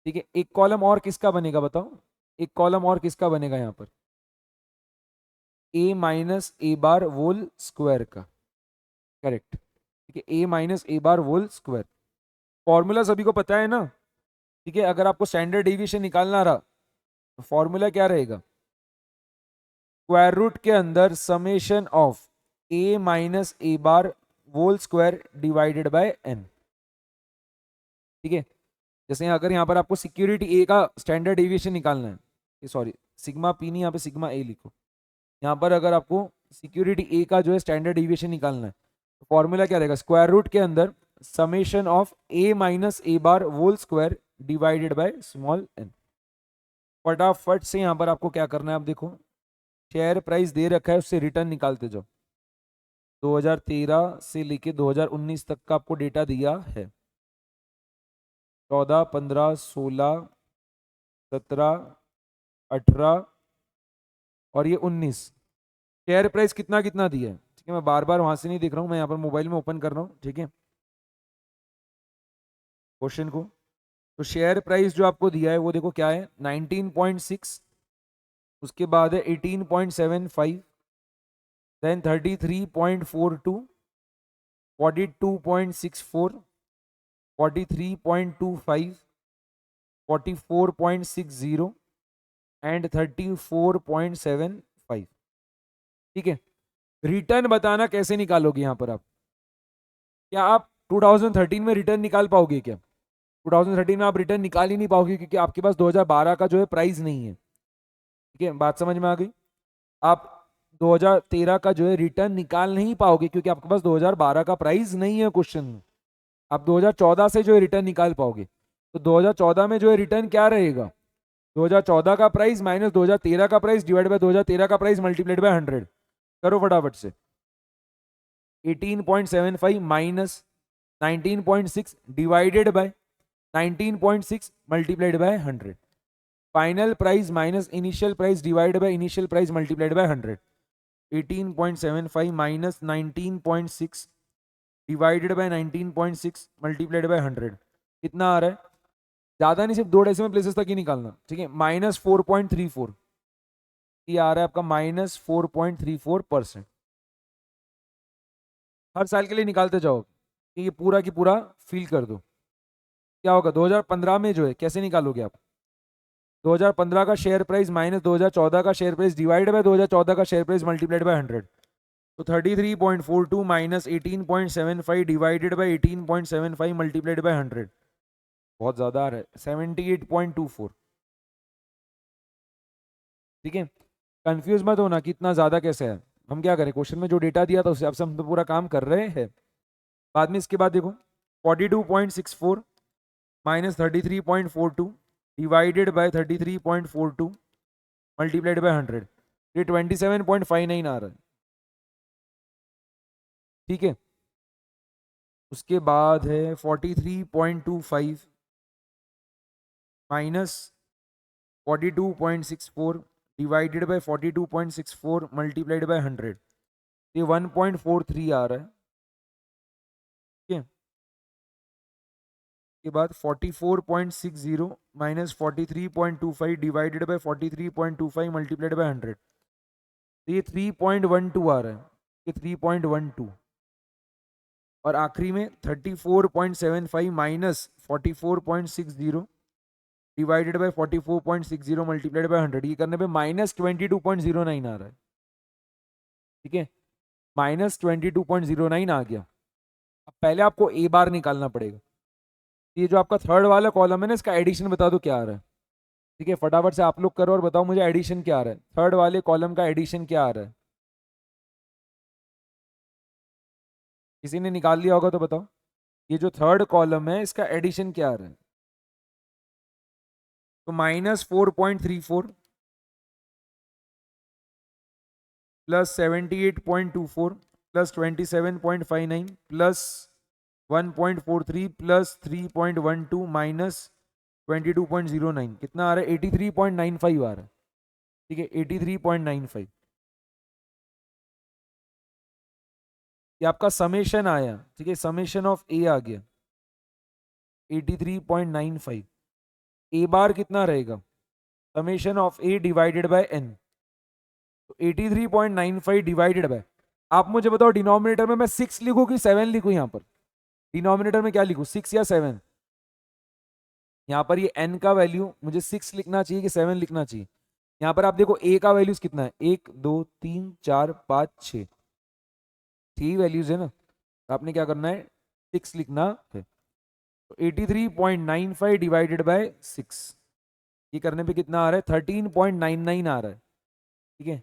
ठीक है, एक कॉलम और किसका बनेगा बताओ, एक कॉलम और किसका बनेगा यहाँ पर, ए minus A bar whole square का, करेक्ट। ठीक है, A minus A bar whole square, formula सभी को पता है ना। ठीक है, अगर आपको स्टैंडर्ड डेविएशन निकालना रहा तो फॉर्मूला क्या रहेगा, स्क्वायर रूट के अंदर summation of A minus A bar whole square divided by N. ठीक है, जैसे अगर यहाँ पर आपको सिक्योरिटी ए का स्टैंडर्ड डेविएशन निकालना है, सॉरी सिग्मा पी नहीं, यहाँ पे सिग्मा ए लिखो, यहाँ पर अगर आपको सिक्योरिटी ए का जो है स्टैंडर्ड डेविएशन निकालना है फॉर्मूला क्या रहेगा, स्क्वायर रूट के अंदर summation of A minus A bar whole square divided by small N. फटाफट से यहां पर आपको क्या करना है, आप देखो शेयर प्राइस दे रखा है, उससे रिटर्न निकालते जाओ। 2013 से लेके 2019 तक का आपको डेटा दिया है, 14, 15, 16, 17, 18 और ये 19। शेयर प्राइस कितना कितना दिया है, ठीक है। मैं बार बार वहां से नहीं देख रहा हूं, मैं यहाँ पर मोबाइल में ओपन कर रहा हूँ, ठीक है, क्वेश्चन को। तो शेयर प्राइस जो आपको दिया है वो देखो क्या है, 19.6, उसके बाद है 18.75, देन 33.42, 42.64, 43.25, 44.60 एंड 34.75। ठीक है, रिटर्न बताना कैसे निकालोगे यहां पर आप, क्या आप 2013 में रिटर्न निकाल पाओगे क्या? 2013 में आप रिटर्न निकाल ही नहीं पाओगे, क्योंकि आपके पास 2012 का जो है प्राइस नहीं है। ठीक है, बात समझ में आ गई? आप 2013 का जो है रिटर्न निकाल नहीं पाओगे, क्योंकि आपके पास 2012 का प्राइस नहीं है क्वेश्चन में। आप 2014 से जो है रिटर्न निकाल पाओगे। तो 2014 में जो है रिटर्न क्या रहेगा, 2014 का प्राइस माइनस 2013 का प्राइस डिवाइड बाय 2013 का प्राइस मल्टीप्लाइड बाय 100। करो फटाफट से, 18.75 minus 19.6 divided by 19.6 multiplied by 100। Final price minus initial price divide by initial price multiplied by 100। 18.75 minus 19.6 divided by 19.6 multiplied by 100 कितना आ रहा है? ज्यादा नहीं, सिर्फ 2 डेसिमल प्लेसेस तक ही निकालना, ठीक है। -4.34 ये आ रहा है आपका, -4.34%। हर साल के लिए निकालते जाओ, कि ये पूरा की पूरा फिल कर दो। क्या होगा 2015 में जो है, कैसे निकालोगे आप? 2015 का शेयर प्राइस माइनस 2014 का शेयर प्राइस डिवाइड बाय 2014 का शेयर प्राइस मल्टीप्लाइड बाय 100। तो 33.42 minus 18.75 divided by 18.75 multiplied by 100, बहुत ज्यादा आ रहा है, 78.24। ठीक है, कंफ्यूज मत होना कि इतना ज्यादा कैसे है। हम क्या करें, क्वेश्चन में जो डेटा दिया था उससे अब से हम तो पूरा काम कर रहे हैं। बाद में इसके बाद देखो 42.64 minus 33.42 divided by 33.42 multiplied by 100, ये 27.59 आ रहा है। ठीक है, उसके बाद है 43.25 minus 42.64 divided by 42.64 multiplied by 100, ये 1.43 आ रहा है। ठीक है, के बाद 44.60 minus 43.25 divided by 43.25 multiplied by 100, तो ये 3.12 आ रहा है, ये 3.12। और आखिरी में 34.75 minus 44.60 divided by 44.60 multiplied by 100, ये करने पे -22.09 आ रहा है। ठीक है, -22.09 आ गया। अब पहले आपको ए बार निकालना पड़ेगा। ये जो आपका थर्ड वाला कॉलम है ना, इसका एडिशन बता दो क्या आ रहा है। ठीक है, फटाफट से आप लोग करो और बताओ मुझे एडिशन क्या आ रहा है, थर्ड वाले कॉलम का एडिशन क्या आ रहा है। किसी ने निकाल लिया होगा तो बताओ, ये जो थर्ड कॉलम है इसका एडिशन क्या आ रहा है? तो -4.34 plus 78.24 plus 27.59 plus 1.43 plus 3.12 minus 22.09 कितना आ रहा है? 83.95 आ रहा है। ठीक है, 83.95। ये आपका समेशन आया, ठीक है, समेशन ऑफ ए आ गया 83.95। ए बार कितना रहेगा? Summation of A divided by N, तो 83.95 डिवाइडेड बाय, आप मुझे बताओ डिनोमिनेटर में मैं 6 लिखूं कि 7 लिखूं? यहां पर डिनोमिनेटर में क्या लिखूं, 6 या 7? यहां पर ये n का वैल्यू मुझे 6 लिखना चाहिए कि 7 लिखना चाहिए? यहां पर आप देखो a का वैल्यूज कितना है, 1 2 3 4 5 6, 3 वैल्यूज है ना, तो आपने क्या करना है, 6 लिखना है। तो 83.95 डिवाइडेड बाय 6, ये करने पे कितना आ रहा है? 13.99 आ रहा है। ठीक है,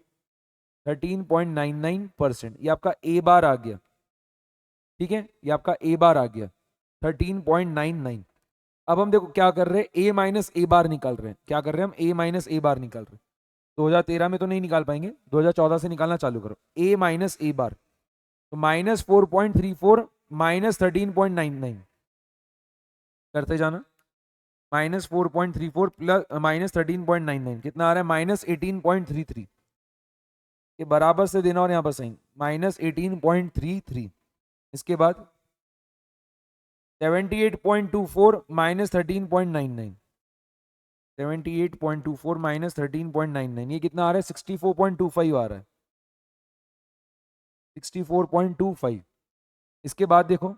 13.99%, ये आपका ए बार आ गया। ठीक है, ये आपका ए बार आ गया 13.99। अब हम देखो क्या कर रहे हैं, ए माइनस ए बार निकाल रहे हैं। क्या कर रहे हैं हम, ए माइनस ए बार निकाल रहे हैं। 2013 में तो नहीं निकाल पाएंगे, 2014 से निकालना चालू करो। ए माइनस ए बार, तो -4.34 -13.99 करते जाना। -4.34 प्लस -13.99 कितना आ रहा है, -18.33 के बराबर से देना और यहाँ पर साइन -18.33। इसके बाद 78.24 -13.99, 78.24 -13.99 ये कितना आ रहा है, 64.25 आ रहा है, 64.25। इसके बाद देखो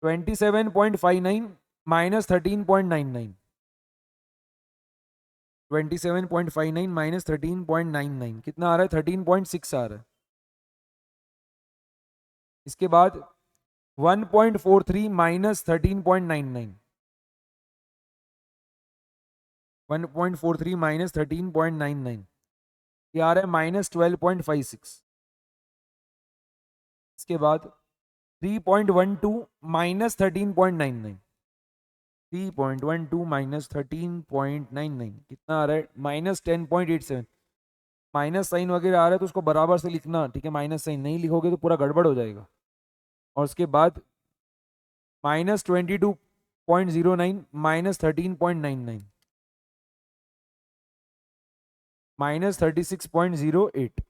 27.59 -13.99, 27.59 -13.99 कितना आ रहा है, 13.6 आ रहा है। इसके बाद 1.43 -13.99, 1.43 -13.99 ये आ रहा है -12.56। इसके बाद 3.12 -13.99, 3.12 -13.99 कितना आ रहा है, -10.87। माइनस साइन वगैरह आ रहा है तो उसको बराबर से लिखना, ठीक है, माइनस साइन नहीं लिखोगे तो पूरा गड़बड़ हो जाएगा। और उसके बाद -22.09 -13.99, -36.08।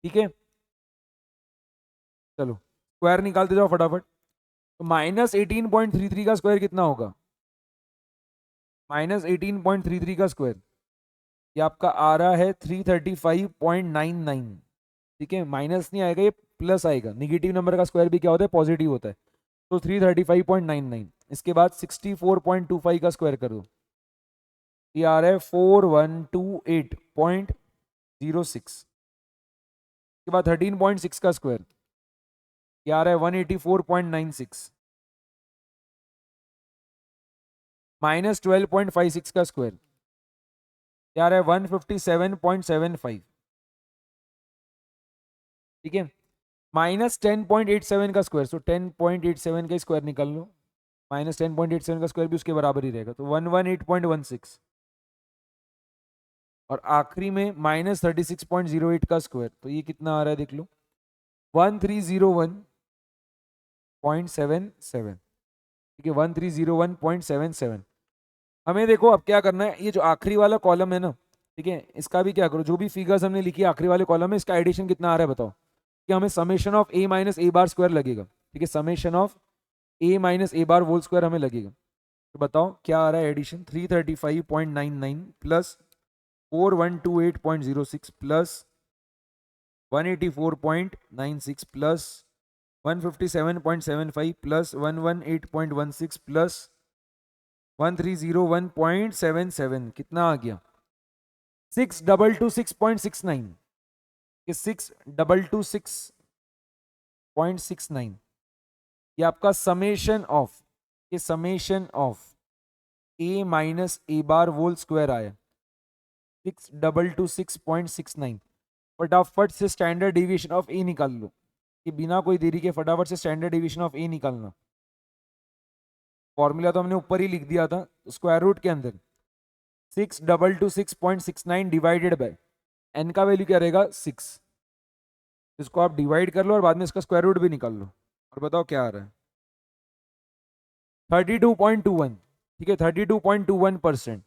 ठीक है, चलो स्क्वायर निकालते जाओ फटाफट। तो -18.33 का स्क्वायर कितना होगा, -18.33 का स्क्वायर ये आपका आ रहा है 335.99। ठीक है, माइनस नहीं आएगा, ये प्लस आएगा। निगेटिव नंबर का स्क्वायर भी क्या होता है, पॉजिटिव होता है। तो 335.99। इसके बाद 64.25 का स्क्वायर कर दो, ये आ रहा है 4128.06। इसके बाद 13.6 का स्क्वायर ये आ रहा है 184.96। -12.56 का स्क्वायर ये आ रहा है 157.75। ठीक है, -10.87 का स्क्वायर, सो 10.87 का स्क्वायर निकाल लो, -10.87 का स्क्वायर भी उसके बराबर ही रहेगा, तो 118.16। और आखिरी में -36.08 का स्क्वायर, तो ये कितना आ रहा है देख लो, 1301.77। ठीक है, 1301.77। हमें देखो अब क्या करना है, ये जो आखिरी वाला कॉलम है ना, ठीक है, इसका भी क्या करो, जो भी फिगर्स हमने लिखी है आखिरी वाले कॉलम में, इसका एडिशन कितना आ रहा है बताओ। कि हमें summation of A minus A bar square लगेगा। ठीक है, summation of A minus A bar whole square हमें लगेगा। तो बताओ क्या आ रहा है addition, 335.99 plus 4128.06 plus 184.96 plus 157.75 plus 118.16 plus 1301.77 कितना आ गया, 6226.69। 6226.69 ये आपका summation of A minus A bar whole square आया 6226.69। फटाफट से स्टैंडर्ड डिविएशन ऑफ ए निकाल लो, कि बिना कोई देरी के फटाफट से स्टैंडर्ड डिविएशन ऑफ ए निकालना। फॉर्मूला तो हमने ऊपर ही लिख दिया था स्क्वायर रूट के अंदर। 6226.69 डिवाइडेड बाय एन का वैल्यू क्या रहेगा 6। इसको आप डिवाइड कर लो और बाद में इसका स्क्वायर रूट भी निकाल लो और बताओ क्या आ रहा है, 32.21। ठीक है, 32.21%।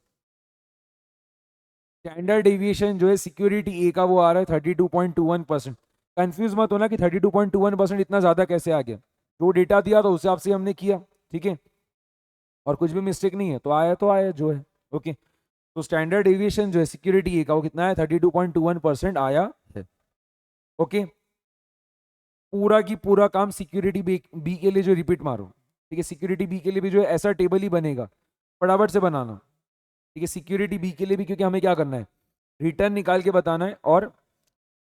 स्टैंडर्ड डेविएशन जो है सिक्योरिटी ए का वो आ रहा है 32.21%। कंफ्यूज मत होना कि 32.21% इतना ज्यादा कैसे आ गया, जो डेटा दिया था उस हिसाब से हमने किया। ठीक है, और कुछ भी मिस्टेक नहीं है, तो आया जो है। ओके, तो स्टैंडर्ड डेविएशन जो है सिक्योरिटी ए का वो कितना है, 32.21% आया है। ओके, पूरा की पूरा काम सिक्योरिटी बी के लिए जो रिपीट मारो। ठीक है, सिक्योरिटी बी के लिए भी जो है ऐसा टेबल ही बनेगा, फटाफट से बनाना। ठीक है, सिक्योरिटी बी के लिए भी, क्योंकि हमें क्या करना है, रिटर्न निकाल के बताना है और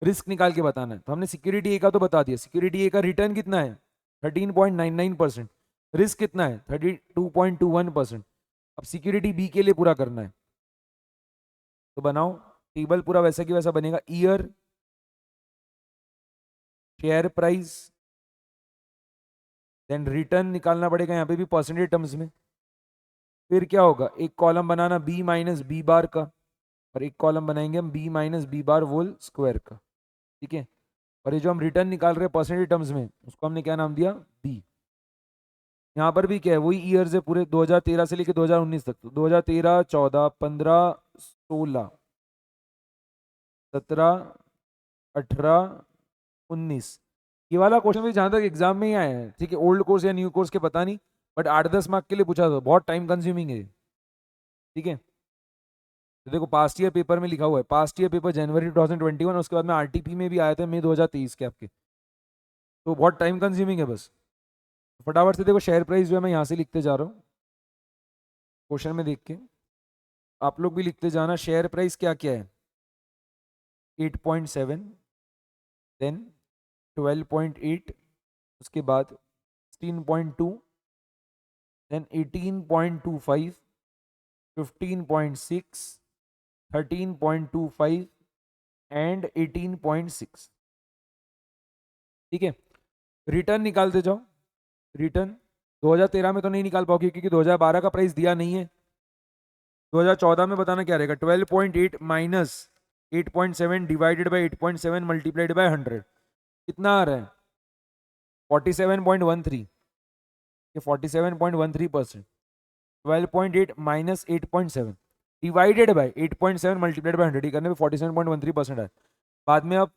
रिस्क निकाल के बताना है। तो हमने सिक्योरिटी ए का तो बता दिया, सिक्योरिटी ए का रिटर्न कितना है 13.99%, रिस्क कितना है 32.21%। अब सिक्योरिटी बी के लिए पूरा करना है, तो बनाओ टेबल पूरा वैसा की वैसा बनेगा। Year, share price, then return निकालना पड़ेगा यहाँ पे भी परसेंटेज टर्म्स में। फिर क्या होगा, एक कॉलम बनाना बी माइनस बी बार का, और एक कॉलम बनाएंगे हम B minus B bar whole square का, ठीक है। और ये जो हम रिटर्न निकाल रहे हैं परसेंटेज टर्म्स में, उसको हमने क्या नाम दिया, बी। यहाँ पर भी क्या है, वही ईयर्स है पूरे 2013 से लेकर 2019 तक। तो 2013, 14, 15, 16, 17, 18, 19, ये वाला क्वेश्चन भी जहां तक एग्जाम में ही आया है, ठीक है। ओल्ड कोर्स या न्यू कोर्स के पता नहीं, बट 8-10 मार्क के लिए पूछा था, बहुत टाइम कंज्यूमिंग है, ठीक है। तो देखो पास्ट ईयर पेपर में लिखा हुआ है, पास्ट ईयर पेपर जनवरी 2021, उसके बाद में आरटीपी में भी आया था मई 2023 के आपके, तो बहुत टाइम कंज्यूमिंग है। बस फटाफट से देखो शेयर प्राइस जो है मैं यहाँ से लिखते जा रहा हूँ क्वेश्चन में देख के, आप लोग भी लिखते जाना। शेयर प्राइस क्या क्या है, 8.7, देन 12.8, उसके बाद 16.2, देन 18.25, 15.6, 13.25 एंड 18.6, ठीक है। रिटर्न निकालते जाओ। रिटर्न 2013 में तो नहीं निकाल पाओगे क्योंकि 2012 का प्राइस दिया नहीं है। 2014 में बताना क्या रहेगा, 12.8 minus 8.7 divided by 8.7 multiplied by 100, कितना आ रहा है, 47.13, ये 47.13%। 12.8 minus 8.7 divided by 8.7 multiplied by 100, ये करने पे 47.13% है। बाद में अब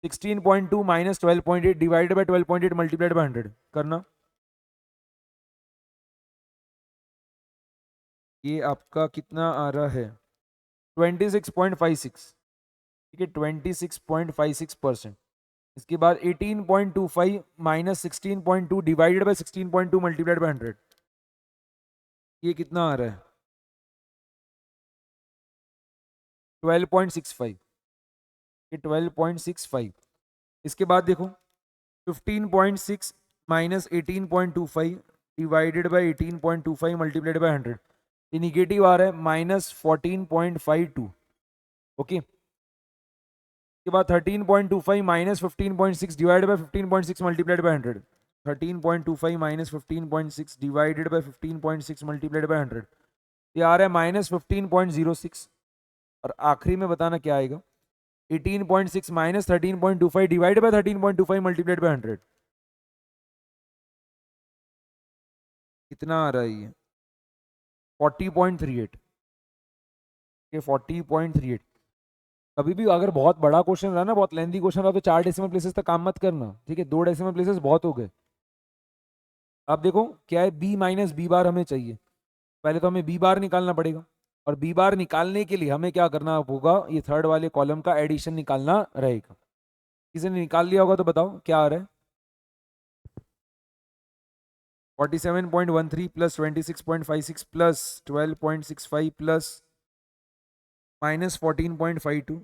16.2 minus 12.8 divided by 12.8 multiplied by 100 करना, ये आपका कितना आ रहा है, 26.56, ठीक है, 26.56%। इसके बाद 18.25 minus 16.2 divided by 16.2 multiplied by 100, ये कितना आ रहा है, 12.65, ये 12.65। इसके बाद देखो 15.6 minus 18.25 divided by 18.25 multiplied by 100, ये निगेटिव आ रहा है, माइनस 14.52, ओके। के बाद 13.25 minus 15.6 divided by 15.6 multiplied by 100, 13.25 minus 15.6 divided by 15.6 multiplied by 100, ये आ रहा है माइनस 15.06। और आखिरी में बताना क्या आएगा, 18.6 minus 13.25 divide by 13.25 multiplied by 100, कितना आ रहा है ये, 40.38, ये 40.38। कभी भी अगर बहुत बड़ा क्वेश्चन रहा ना, बहुत लेंथी क्वेश्चन रहा, तो 4 डेसिमल प्लेसेस तक काम मत करना, ठीक है, 2 डेसिमल प्लेसेस बहुत हो गए। अब देखो क्या है, बी माइनस बी बार हमें चाहिए, पहले तो हमें बी बार निकालना पड़ेगा, और बी बार निकालने के लिए हमें क्या करना होगा, ये थर्ड वाले कॉलम का एडिशन निकालना रहेगा। किसी ने निकाल लिया होगा तो बताओ क्या आ रहा है, 47.13 plus 26.56 plus 12.65 plus minus 14.52,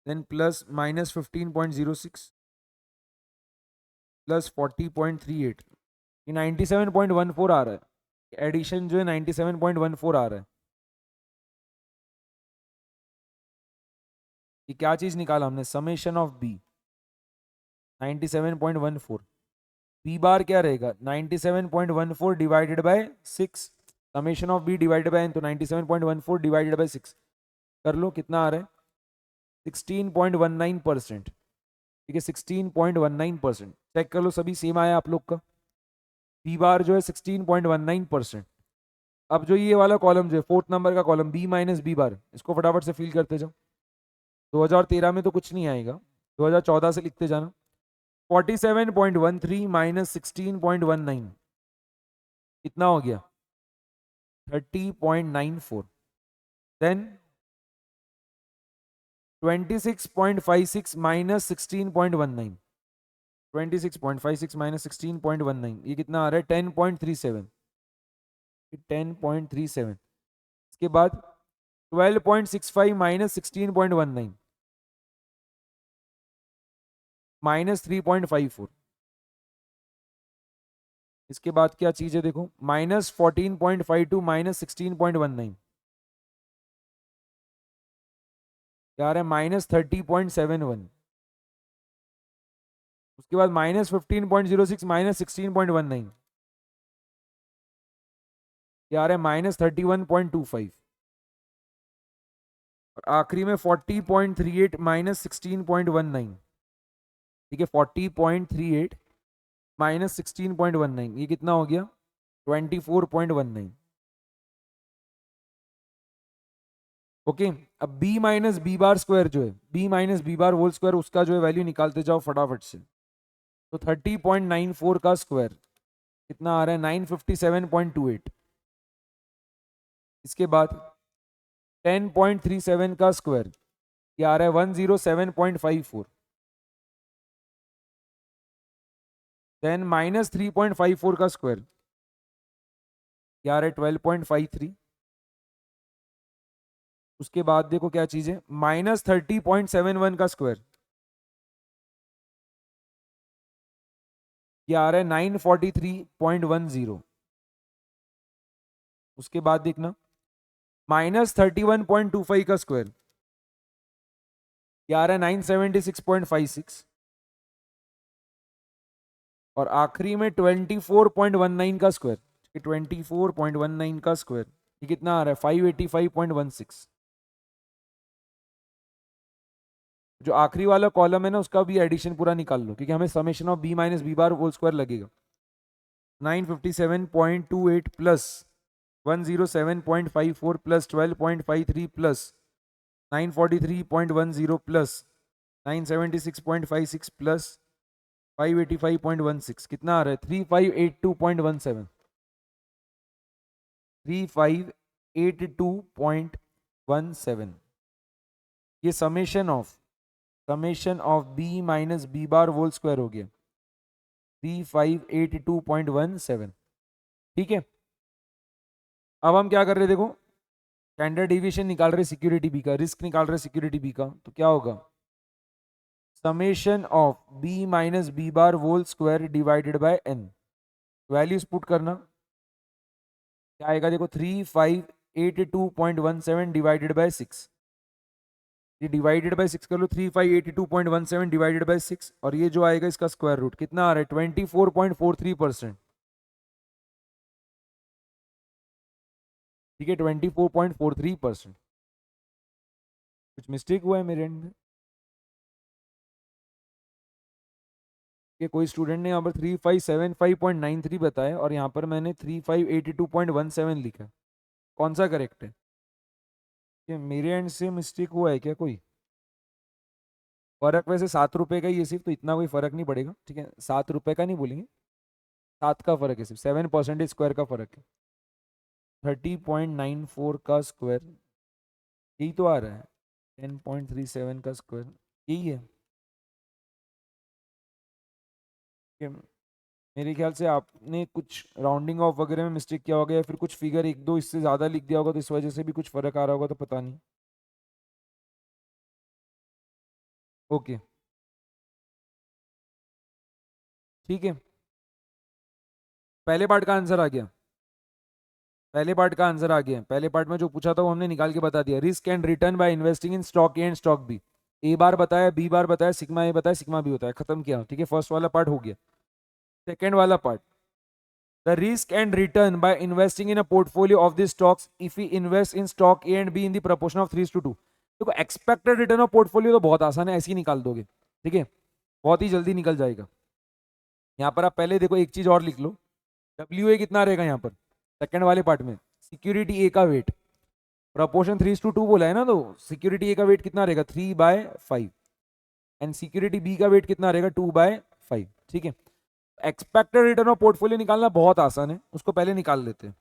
then plus minus 15.06 plus 40.38, ये 97.14 आ रहा है। एडिशन जो है 97.14 आ रहा है। ये क्या चीज निकाला हमने, summation of B 97.14, B bar क्या रहेगा 97.14 divided by 6, summation of B divided by N, तो 97.14 डिवाइडेड बाय 6 कर लो, कितना आ रहा है 16.19%, ठीक है 16.19%। चेक कर लो सभी सेम आया आप लोग का, बी बार जो है 16.19%। अब जो ये वाला कॉलम जो है फोर्थ नंबर का column B minus B bar, इसको फटाफट से फिल करते जाओ। 2013 में तो कुछ नहीं आएगा, 2014 से लिखते जाना। 47.13 माइनस 16.19 कितना हो गया, 30.94, देन 26.56 माइनस 16.19, 26.56 माइनस 16.19, ये कितना आ रहा है 10.37, 10.37। इसके बाद 12.65 माइनस 16.19 माइनस 3.54, इसके बाद क्या चीज है देखो, माइनस 14.52 माइनस 16.19, क्या आ रहा है माइनस 30.71, उसके बाद -15.06 -16.19, ये आ रहा है -31.25, और आखिरी में 40.38 -16.19, ठीक है, 40.38 -16.19, ये कितना हो गया 24.19। ओके, अब b minus B bar square जो है, b minus B bar whole square, उसका जो है वैल्यू निकालते जाओ फटाफट से। तो 30.94 का स्क्वायर कितना आ रहा है 957.28। इसके बाद 10.37 का स्क्वायर ये आ रहा है 107.54। देन -3.54 का स्क्वायर ये आ रहा है 12.53। उसके बाद देखो क्या चीज है, -30.71 का स्क्वायर ये आ रहा है 943.10। उसके बाद देखना -31.25 का स्क्वायर ये आ रहा है 976.56। और आखिरी में 24.19 का स्क्वायर, 24.19 का स्क्वायर ये कितना आ रहा है 585.16। जो आखिरी वाला कॉलम है ना उसका भी एडिशन पूरा निकाल लो, क्योंकि हमें summation of b minus B bar whole square लगेगा। 957.28 plus 107.54 plus 12.53 plus 943.10 plus 976.56 plus 585.16 कितना आ रहा है 3582.17, 3582.17। ये summation of b minus B bar whole square हो गया 3582.17। ठीक है, अब हम क्या कर रहे हैं देखो, स्टैंडर्ड डिविएशन निकाल रहे सिक्योरिटी बी का, रिस्क निकाल रहे सिक्योरिटी बी का, तो क्या होगा summation of b minus B bar whole square divided by n। Values put करना, क्या आएगा देखो 3582.17 डिवाइडेड बाय 6, ये डिवाइडेड बाय 6 कर लो, 3582.17 डिवाइडेड बाय 6, और ये जो आएगा इसका स्क्वायर रूट कितना आ रहा है 24.43%। ठीक है 24.43%। कुछ मिस्टेक हुआ है मेरे एंड में? कि कोई स्टूडेंट ने यहाँ पर 3575.93 बताया और यहाँ पर मैंने 3582.17 लिखा, कौन सा करेक्ट है? कि मेरे एंड से मिस्टेक हुआ है क्या कोई? फर्क वैसे 7 रुपए का ही है सिर्फ, तो इतना कोई फर्क नहीं पड़ेगा, ठीक है 7 रुपए का नहीं बोलेंगे, 7 का फर्क है, सिर्फ 7% स्क्वायर का फर्क है। 30.94 का स्क्वायर यही तो आ रहा है, 10.37 का स्क्वायर यही है। मेरे ख्याल से आपने कुछ राउंडिंग ऑफ वगैरह में मिस्टेक किया होगा, या फिर कुछ फिगर एक दो इससे ज़्यादा लिख दिया होगा, तो इस वजह से भी कुछ फर्क आ रहा होगा, तो पता नहीं। ओके ठीक है, पहले पार्ट का आंसर आ गया, पहले पार्ट का आंसर आ गया। पहले पार्ट में जो पूछा था वो हमने निकाल के बता दिया, risk and return by investing in stock A and stock B. A bar बताया, बी बार बताया, सिग्मा ए बताया, सिग्मा बी बताया, खत्म किया। ठीक है, फर्स्ट वाला पार्ट हो गया। सेकेंड वाला part, the risk and return by investing in a portfolio of these stocks if we invest in stock A and B in the proportion of 3:2। देखो एक्सपेक्टेड रिटर्न ऑफ पोर्टफोलियो तो बहुत आसान है, ऐसे ही निकाल दोगे, ठीक है, बहुत ही जल्दी निकल जाएगा। यहाँ पर आप पहले देखो एक चीज और लिख लो, डब्ल्यू ए कितना रहेगा यहाँ पर सेकंड वाले पार्ट में, सिक्योरिटी ए का वेट, प्रोपोर्शन 3:2 बोला है ना, तो सिक्योरिटी ए का वेट कितना रहेगा 3/5, एंड सिक्योरिटी बी का वेट कितना रहेगा 2/5। ठीक है, एक्सपेक्टेड रिटर्न ऑफ पोर्टफोलियो निकालना बहुत आसान है, उसको पहले निकाल लेते हैं।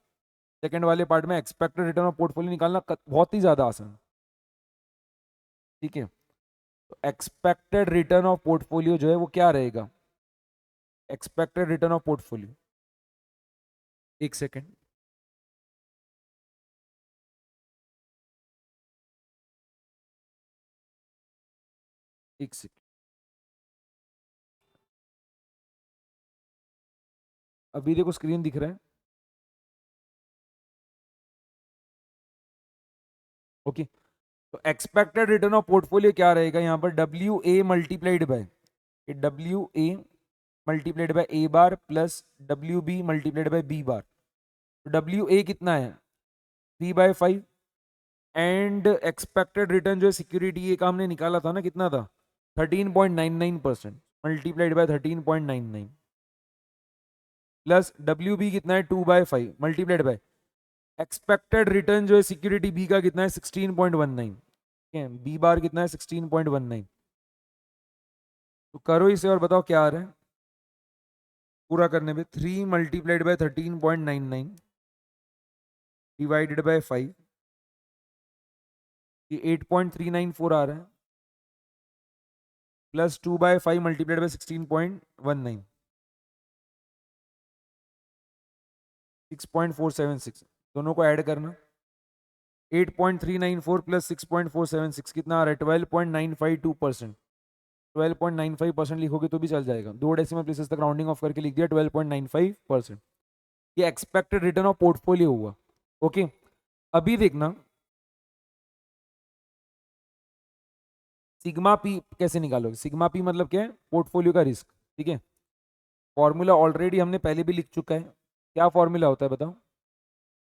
सेकंड वाले पार्ट में एक्सपेक्टेड रिटर्न ऑफ पोर्टफोलियो निकालना बहुत ही ज्यादा आसान है। ठीक है, तो एक्सपेक्टेड रिटर्न ऑफ पोर्टफोलियो जो है वो क्या रहेगा, एक्सपेक्टेड रिटर्न ऑफ पोर्टफोलियो, एक सेकेंड, एक सेकेंड, अभी देखो स्क्रीन दिख रहा है। ओके, तो एक्सपेक्टेड रिटर्न ऑफ पोर्टफोलियो क्या रहेगा यहाँ पर, W A multiplied by, W A multiplied by A bar plus W B multiplied by B bar. तो डब्ल्यू ए कितना है 3/5 एंड एक्सपेक्टेड रिटर्न जो है सिक्योरिटी ए का हमने निकाला था ना, कितना था 13.99% multiplied by 13.99 plus W B कितना है 2/5 मल्टीप्लाइड बाय एक्सपेक्टेड रिटर्न जो है सिक्योरिटी बी का कितना है 16.19। ठीक है, बी बार कितना है 16.19। तो करो इसे और बताओ क्या आ रहा है पूरा करने पे। 3 मल्टीप्लाइड बाय 13.99 डिवाइडेड बाय 5, ये 8.394 आ रहा है प्लस 2/5 मल्टीप्लाइड बाय 16.19 6.476, दोनों को ऐड करना। 8.394 प्लस 6.476 कितना आ रहा है 12.952%। 12.95% लिखोगे तो भी चल जाएगा, 2 डेसिमल प्लेसेस तक राउंडिंग ऑफ करके लिख दिया 12.95%। ये एक्सपेक्टेड रिटर्न ऑफ पोर्टफोलियो हुआ। ओके, अभी देखना सिग्मा पी कैसे निकालोगे। सिग्मा पी मतलब क्या है, पोर्टफोलियो का रिस्क। ठीक है, फॉर्मूला ऑलरेडी हमने पहले भी लिख चुका है। क्या फॉर्मूला होता है बताओ।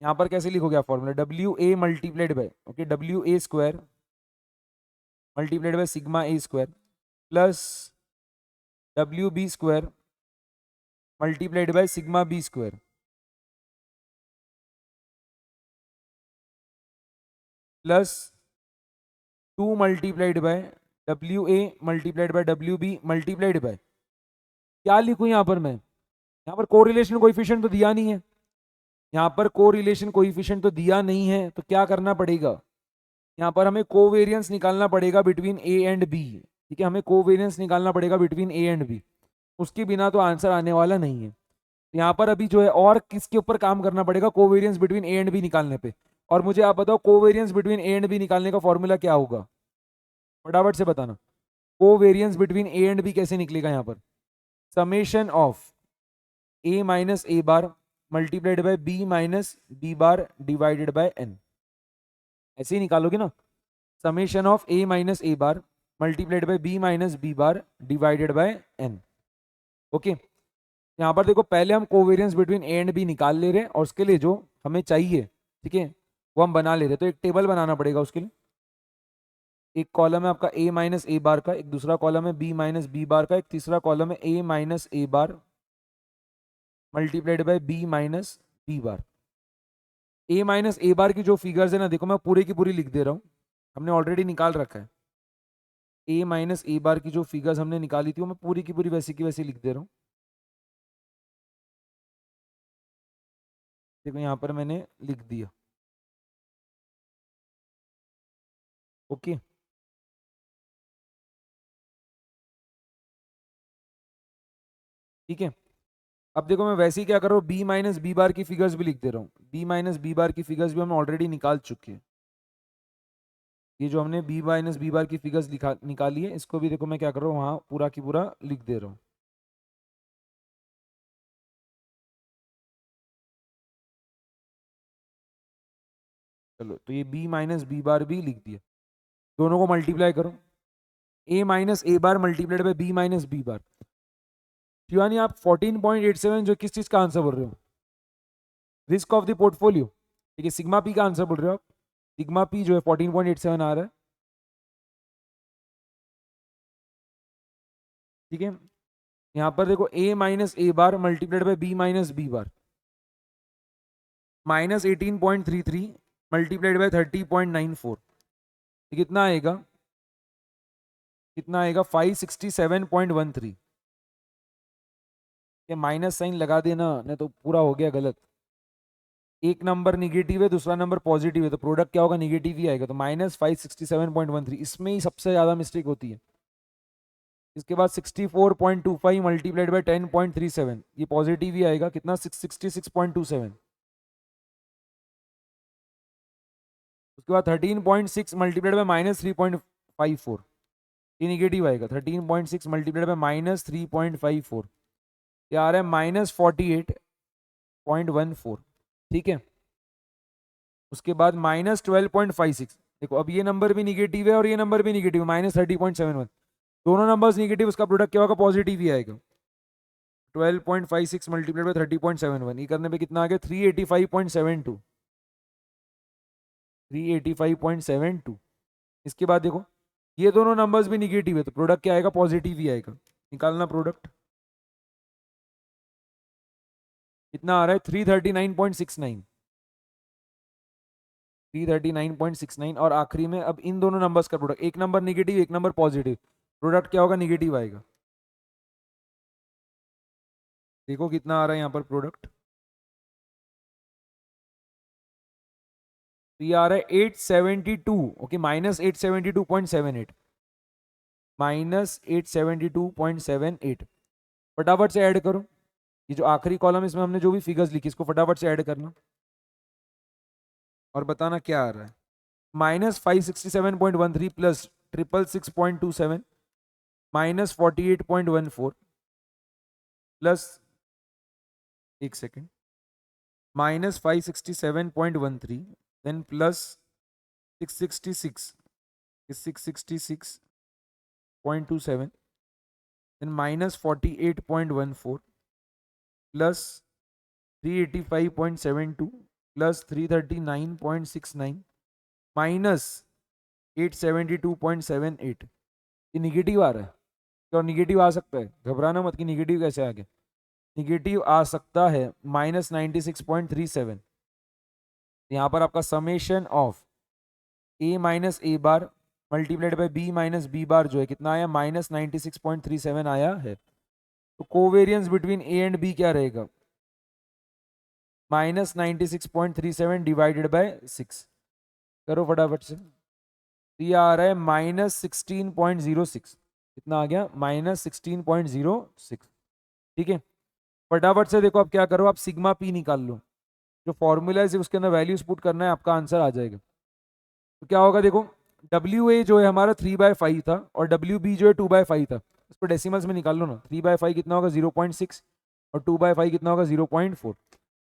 यहाँ पर कैसे लिखोगे आप formula, W A multiplied by, okay, W A square multiplied by sigma A square plus W B square multiplied by sigma B square plus 2 multiplied by W A multiplied by W B multiplied by, क्या लिखूं यहाँ पर मैं, यहाँ पर correlation coefficient तो दिया नहीं है, यहाँ पर कोरिलेशन कोएफिशिएंट तो दिया नहीं है, तो क्या करना पड़ेगा, यहाँ पर हमें कोवेरियंस निकालना पड़ेगा बिटवीन ए एंड बी। ठीक है, हमें कोवेरियंस निकालना पड़ेगा बिटवीन ए एंड बी, उसके बिना तो आंसर आने वाला नहीं है। यहाँ पर अभी जो है और किसके ऊपर काम करना पड़ेगा, covariance between A and B निकालने पे। और मुझे आप बताओ covariance between A and B निकालने का फॉर्मूला क्या होगा, फटाफट से बताना। Covariance between A and B कैसे निकलेगा, यहाँ पर summation of A minus A bar multiplied by B minus B bar divided by N, ऐसे ही निकालोगे ना। Summation of A minus A bar multiplied by B minus B bar divided by N. Okay, यहाँ पर देखो पहले हम covariance between A and B निकाल ले रहे हैं और उसके लिए जो हमें चाहिए, ठीक है, वो हम बना ले रहे हैं। तो एक टेबल बनाना पड़ेगा उसके लिए। एक कॉलम है आपका ए माइनस ए बार का, एक दूसरा कॉलम है बी माइनस बी बार का, एक तीसरा कॉलम है A minus A bar multiplied by B minus B bar. A minus A bar की जो फिगर्स है ना, देखो मैं पूरी की पूरी लिख दे रहा हूँ, हमने ऑलरेडी निकाल रखा है। ए माइनस ए बार की जो फिगर्स हमने निकाली थी वो मैं पूरी की पूरी वैसी की वैसी लिख दे रहा हूँ। देखो यहाँ पर मैंने लिख दिया। ओके, ठीक है, अब देखो मैं वैसे ही क्या कर रहा हूँ, बी माइनस बी बार की फिगर्स भी लिख दे रहा हूँ। बी माइनस बी बार की फिगर्स भी हमने ऑलरेडी निकाल चुके हैं। ये जो हमने बी माइनस बी बार की फिगर्स निकाली है, इसको भी देखो मैं क्या कर रहा हूँ, वहाँ पूरा की पूरा लिख दे रहा हूँ। चलो, तो ये बी माइनस बी बार भी लिख दिया। दोनों को मल्टीप्लाई करो, A minus A bar multiplied by B minus B bar. Shivani आप 14.87 जो किस चीज का आंसर बोल रहे हो, रिस्क ऑफ द पोर्टफोलियो। ठीक है, सिग्मा पी का आंसर बोल रहे हो आप। सिग्मा पी जो है 14.87 आ रहा है। ठीक है, यहाँ पर देखो A minus A bar multiplied by B minus B bar minus 18.33 multiplied by 30.94, कितना आएगा, कितना आएगा 567.13। ये माइनस साइन लगा देना, नहीं तो पूरा हो गया गलत। एक नंबर निगेटिव है, दूसरा नंबर पॉजिटिव है, तो प्रोडक्ट क्या होगा, निगेटिव ही आएगा। तो -567.13, इसमें ही सबसे ज्यादा मिस्टेक होती है। इसके बाद 64.25 मल्टीप्लाइड बाय 10.37, ये पॉजिटिव ही आएगा, कितना 666.27। उसके बाद 13.6 मल्टीप्लाइड बाय -3.54, ये निगेटिव आएगा। 13.6 मल्टीप्लाइड बाय -3.54, ये आ रहा है -48.14। ठीक है, उसके बाद -12.56, देखो अब ये नंबर भी निगेटिव है और ये नंबर भी निगेटिव है, -30.71। दोनों नंबर्स निगेटिव, उसका प्रोडक्ट क्या होगा, पॉजिटिव ही आएगा। 12.56 मल्टीप्लाइड बाय 30.71, ये करने पे कितना आ गया 385.72, 385.72। इसके बाद देखो ये दोनों नंबर्स भी निगेटिव है तो प्रोडक्ट क्या आएगा, पॉजिटिव ही आएगा। निकालना प्रोडक्ट, कितना आ रहा है 339.69, 339.69। और आखिरी में अब इन दोनों नंबर्स का प्रोडक्ट, एक नंबर निगेटिव एक नंबर पॉजिटिव, प्रोडक्ट क्या होगा, निगेटिव आएगा। देखो कितना आ रहा है यहाँ पर प्रोडक्ट, तो ये आ रहा है 872, ओके, -872.78, -872.78। फटाफट से ऐड करो, ये जो आखिरी कॉलम इसमें हमने जो भी फिगर्स लिखी इसको फटाफट से ऐड करना और बताना क्या आ रहा है। -567.13 प्लस 666.27 -48.14 प्लस, एक second, -567.13 then plus 666.27 then -48.14 plus 385.72 plus 339.69 minus 872.78। ये निगेटिव आ रहा है, और निगेटिव आ सकता है, घबराना मत कि निगेटिव कैसे आ गया। निगेटिव आ सकता है -96.37। यहाँ पर आपका summation of a minus A bar multiplied by b minus B bar जो है कितना आया, -96.37 आया है। तो covariance between a and b क्या रहेगा, -96.37 डिवाइडेड बाय 6। करो फटाफट से, ये आ रहा है -16.06। कितना आ गया, -16.06। ठीक है, फटाफट से देखो आप क्या करो, आप सिग्मा पी निकाल लो, जो फॉर्मूला है उसके अंदर वैल्यूज पुट करना है, आपका आंसर आ जाएगा। तो क्या होगा देखो, डब्ल्यू ए जो है हमारा 3/5 था और डब्ल्यू बी जो है 2/5 था, इसको डेसिमल्स में निकाल लो ना। 3/5 कितना होगा 0.6 और 2/5 कितना होगा 0.4।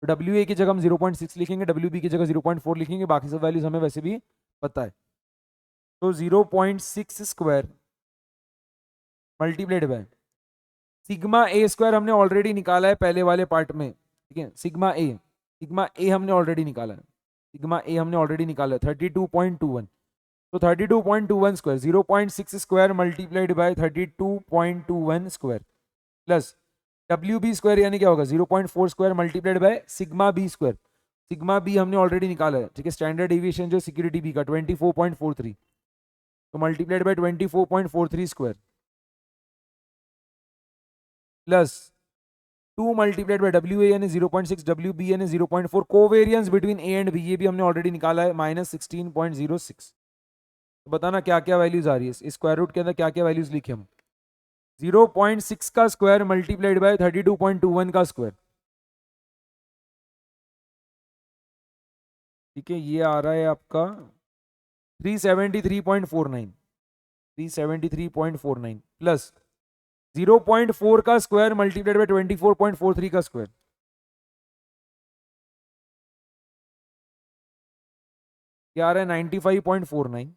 तो डब्ल्यू ए की जगह हम 0.6 लिखेंगे, डब्ल्यू बी की जगह 0.4 लिखेंगे, बाकी सब वैल्यूज हमें वैसे भी पता है। तो 0.6 square multiplied by sigma A square हमने ऑलरेडी निकाला है पहले वाले पार्ट में, ठीक है। सिग्मा ए हमने ऑलरेडी निकाला है, सिग्मा ए हमने ऑलरेडी निकाला है 32.21। तो 32.21 square 0.6 square multiplied by 32.21 square plus W B square यानी क्या होगा 0.4 square multiplied by sigma B square. Sigma B हमने ऑलरेडी निकाला है, ठीक है। स्टैंडर्ड डेविएशन जो सिक्योरिटी बी का 24.43, तो multiplied by 24.43 square plus 2 multiplied by W A यानी 0.6, डब्ल्यू बी यानी 0.4। Covariance between A and B ये भी हमने ऑलरेडी निकाला है -16.06। तो बताना क्या क्या वैल्यूज आ रही है, इस स्क्वायर रूट के अंदर क्या क्या वैल्यूज लिखे हम। 0.6 का स्क्वायर मल्टीप्लाइड बाय 32.21 का स्क्वायर, ठीक है। ये आ रहा है आपका 373.49, 373.49 प्लस 0.4 का स्क्वायर मल्टीप्लाइड बाय 24.43 का स्क्वायर, क्या आ रहा है 95.49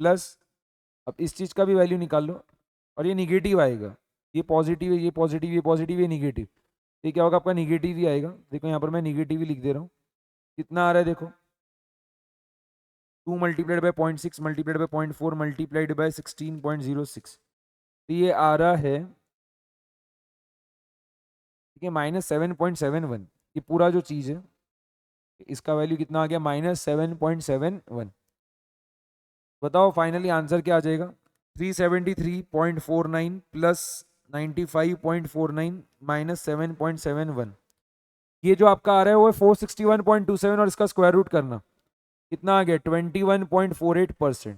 प्लस, अब इस चीज का भी वैल्यू निकाल लो और ये निगेटिव आएगा, ये पॉजिटिव है, ये पॉजिटिव, ये पॉजिटिव, ये निगेटिव, ये क्या होगा आपका निगेटिव ही आएगा। देखो यहाँ पर मैं निगेटिव ही लिख दे रहा हूँ। कितना आ रहा है देखो, 2 multiplied bye 0.6 multiplied by 0.4 multiplied by 16.06, तो ये आ रहा है, ठीक है, -7.71। ये पूरा जो चीज है इसका वैल्यू कितना आ गया, -7.71। बताओ फाइनली आंसर क्या आ जाएगा, 373.49 प्लस 95.49 -7.71। ये जो आपका आ रहा है वो है 461.27 और इसका स्क्वायर रूट करना कितना आ गया 21.48%,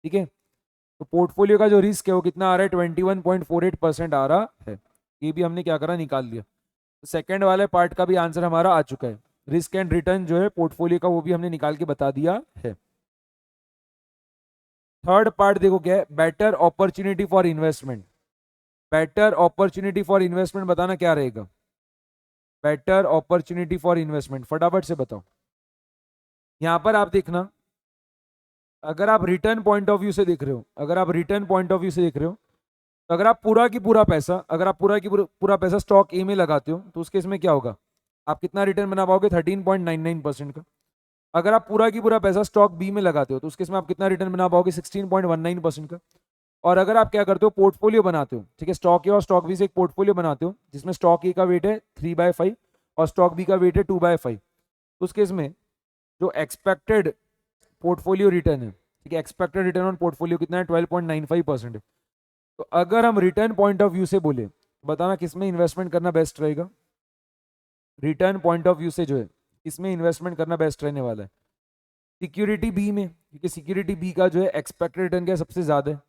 ठीक है। तो पोर्टफोलियो का जो रिस्क है वो कितना आ रहा है 21.48% आ रहा है। ये भी हमने क्या करा, निकाल लिया। तो सेकंड वाले पार्ट का भी आंसर हमारा आ चुका है। रिस्क एंड रिटर्न जो है पोर्टफोलियो का वो भी हमने निकाल के बता दिया है। थर्ड पार्ट देखो क्या है, better opportunity for investment. Better opportunity for investment बताना क्या रहेगा, बेटर अपॉर्चुनिटी फॉर इन्वेस्टमेंट फटाफट से बताओ। यहां पर आप देखना, अगर आप रिटर्न पॉइंट ऑफ व्यू से देख रहे हो, अगर आप रिटर्न पॉइंट ऑफ व्यू से देख रहे हो तो अगर आप पूरा की पूरा पैसा, अगर आप पूरा की पूरा पैसा स्टॉक ए में लगाते हो तो उस केस में क्या होगा, आप कितना रिटर्न बना पाओगे, 13.99% का। अगर आप पूरा की पूरा पैसा स्टॉक बी में लगाते हो तो उस केस में आप कितना रिटर्न बना पाओगे, 16.19% का। और अगर आप क्या करते हो, पोर्टफोलियो बनाते हो, ठीक है, स्टॉक ए और स्टॉक बी से एक पोर्टफोलियो बनाते हो जिसमें स्टॉक ए का वेट है 3/5 और स्टॉक बी का वेट है 2/5, उस केस में जो एक्सपेक्टेड पोर्टफोलियो रिटर्न है, ठीक है, एक्सपेक्टेड रिटर्न ऑन पोर्टफोलियो कितना है, 12.95% है। तो अगर हम रिटर्न पॉइंट ऑफ व्यू से बोले, बताना किसमें इन्वेस्टमेंट करना बेस्ट रहेगा, रिटर्न पॉइंट ऑफ व्यू से जो है किसमें इन्वेस्टमेंट करना बेस्ट रहने वाला है, सिक्योरिटी बी में, क्योंकि सिक्योरिटी बी का जो है एक्सपेक्टेड रिटर्न क्या सबसे ज्यादा है।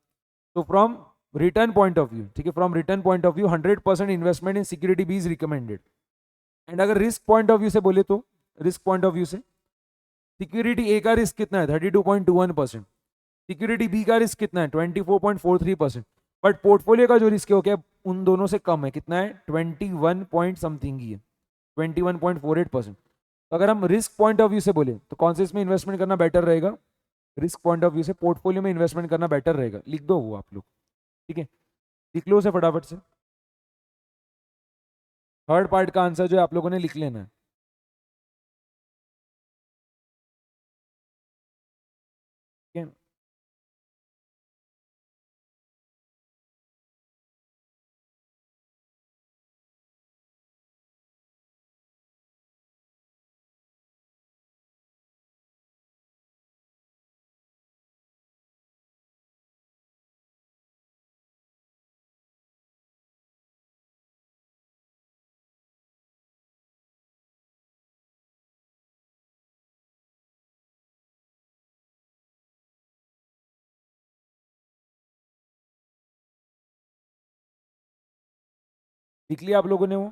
तो from return point of view, ठीक है, from return point of view 100% investment in security B is recommended. And अगर रिस्क पॉइंट ऑफ व्यू से बोले तो रिस्क पॉइंट ऑफ व्यू से सिक्योरिटी ए का रिस्क कितना है, 32.21%, सिक्योरिटी बी का रिस्क कितना है, 24.43%, बट पोर्टफोलियो का जो रिस्क है वो क्या है, उन दोनों से कम है, कितना है, 21 पॉइंट समथिंग ही है, 21.48%। तो अगर हम रिस्क पॉइंट ऑफ व्यू से बोले तो कौन से इसमें इन्वेस्टमेंट करना बेटर रहेगा, रिस्क पॉइंट ऑफ व्यू से पोर्टफोलियो में इन्वेस्टमेंट करना बेटर रहेगा। लिख दो वो आप लोग, ठीक है, लिख लो उसे फटाफट से। थर्ड पार्ट का आंसर जो है आप लोगों ने लिख लेना है, ठीक है। लिख लिया आप लोगों ने वो,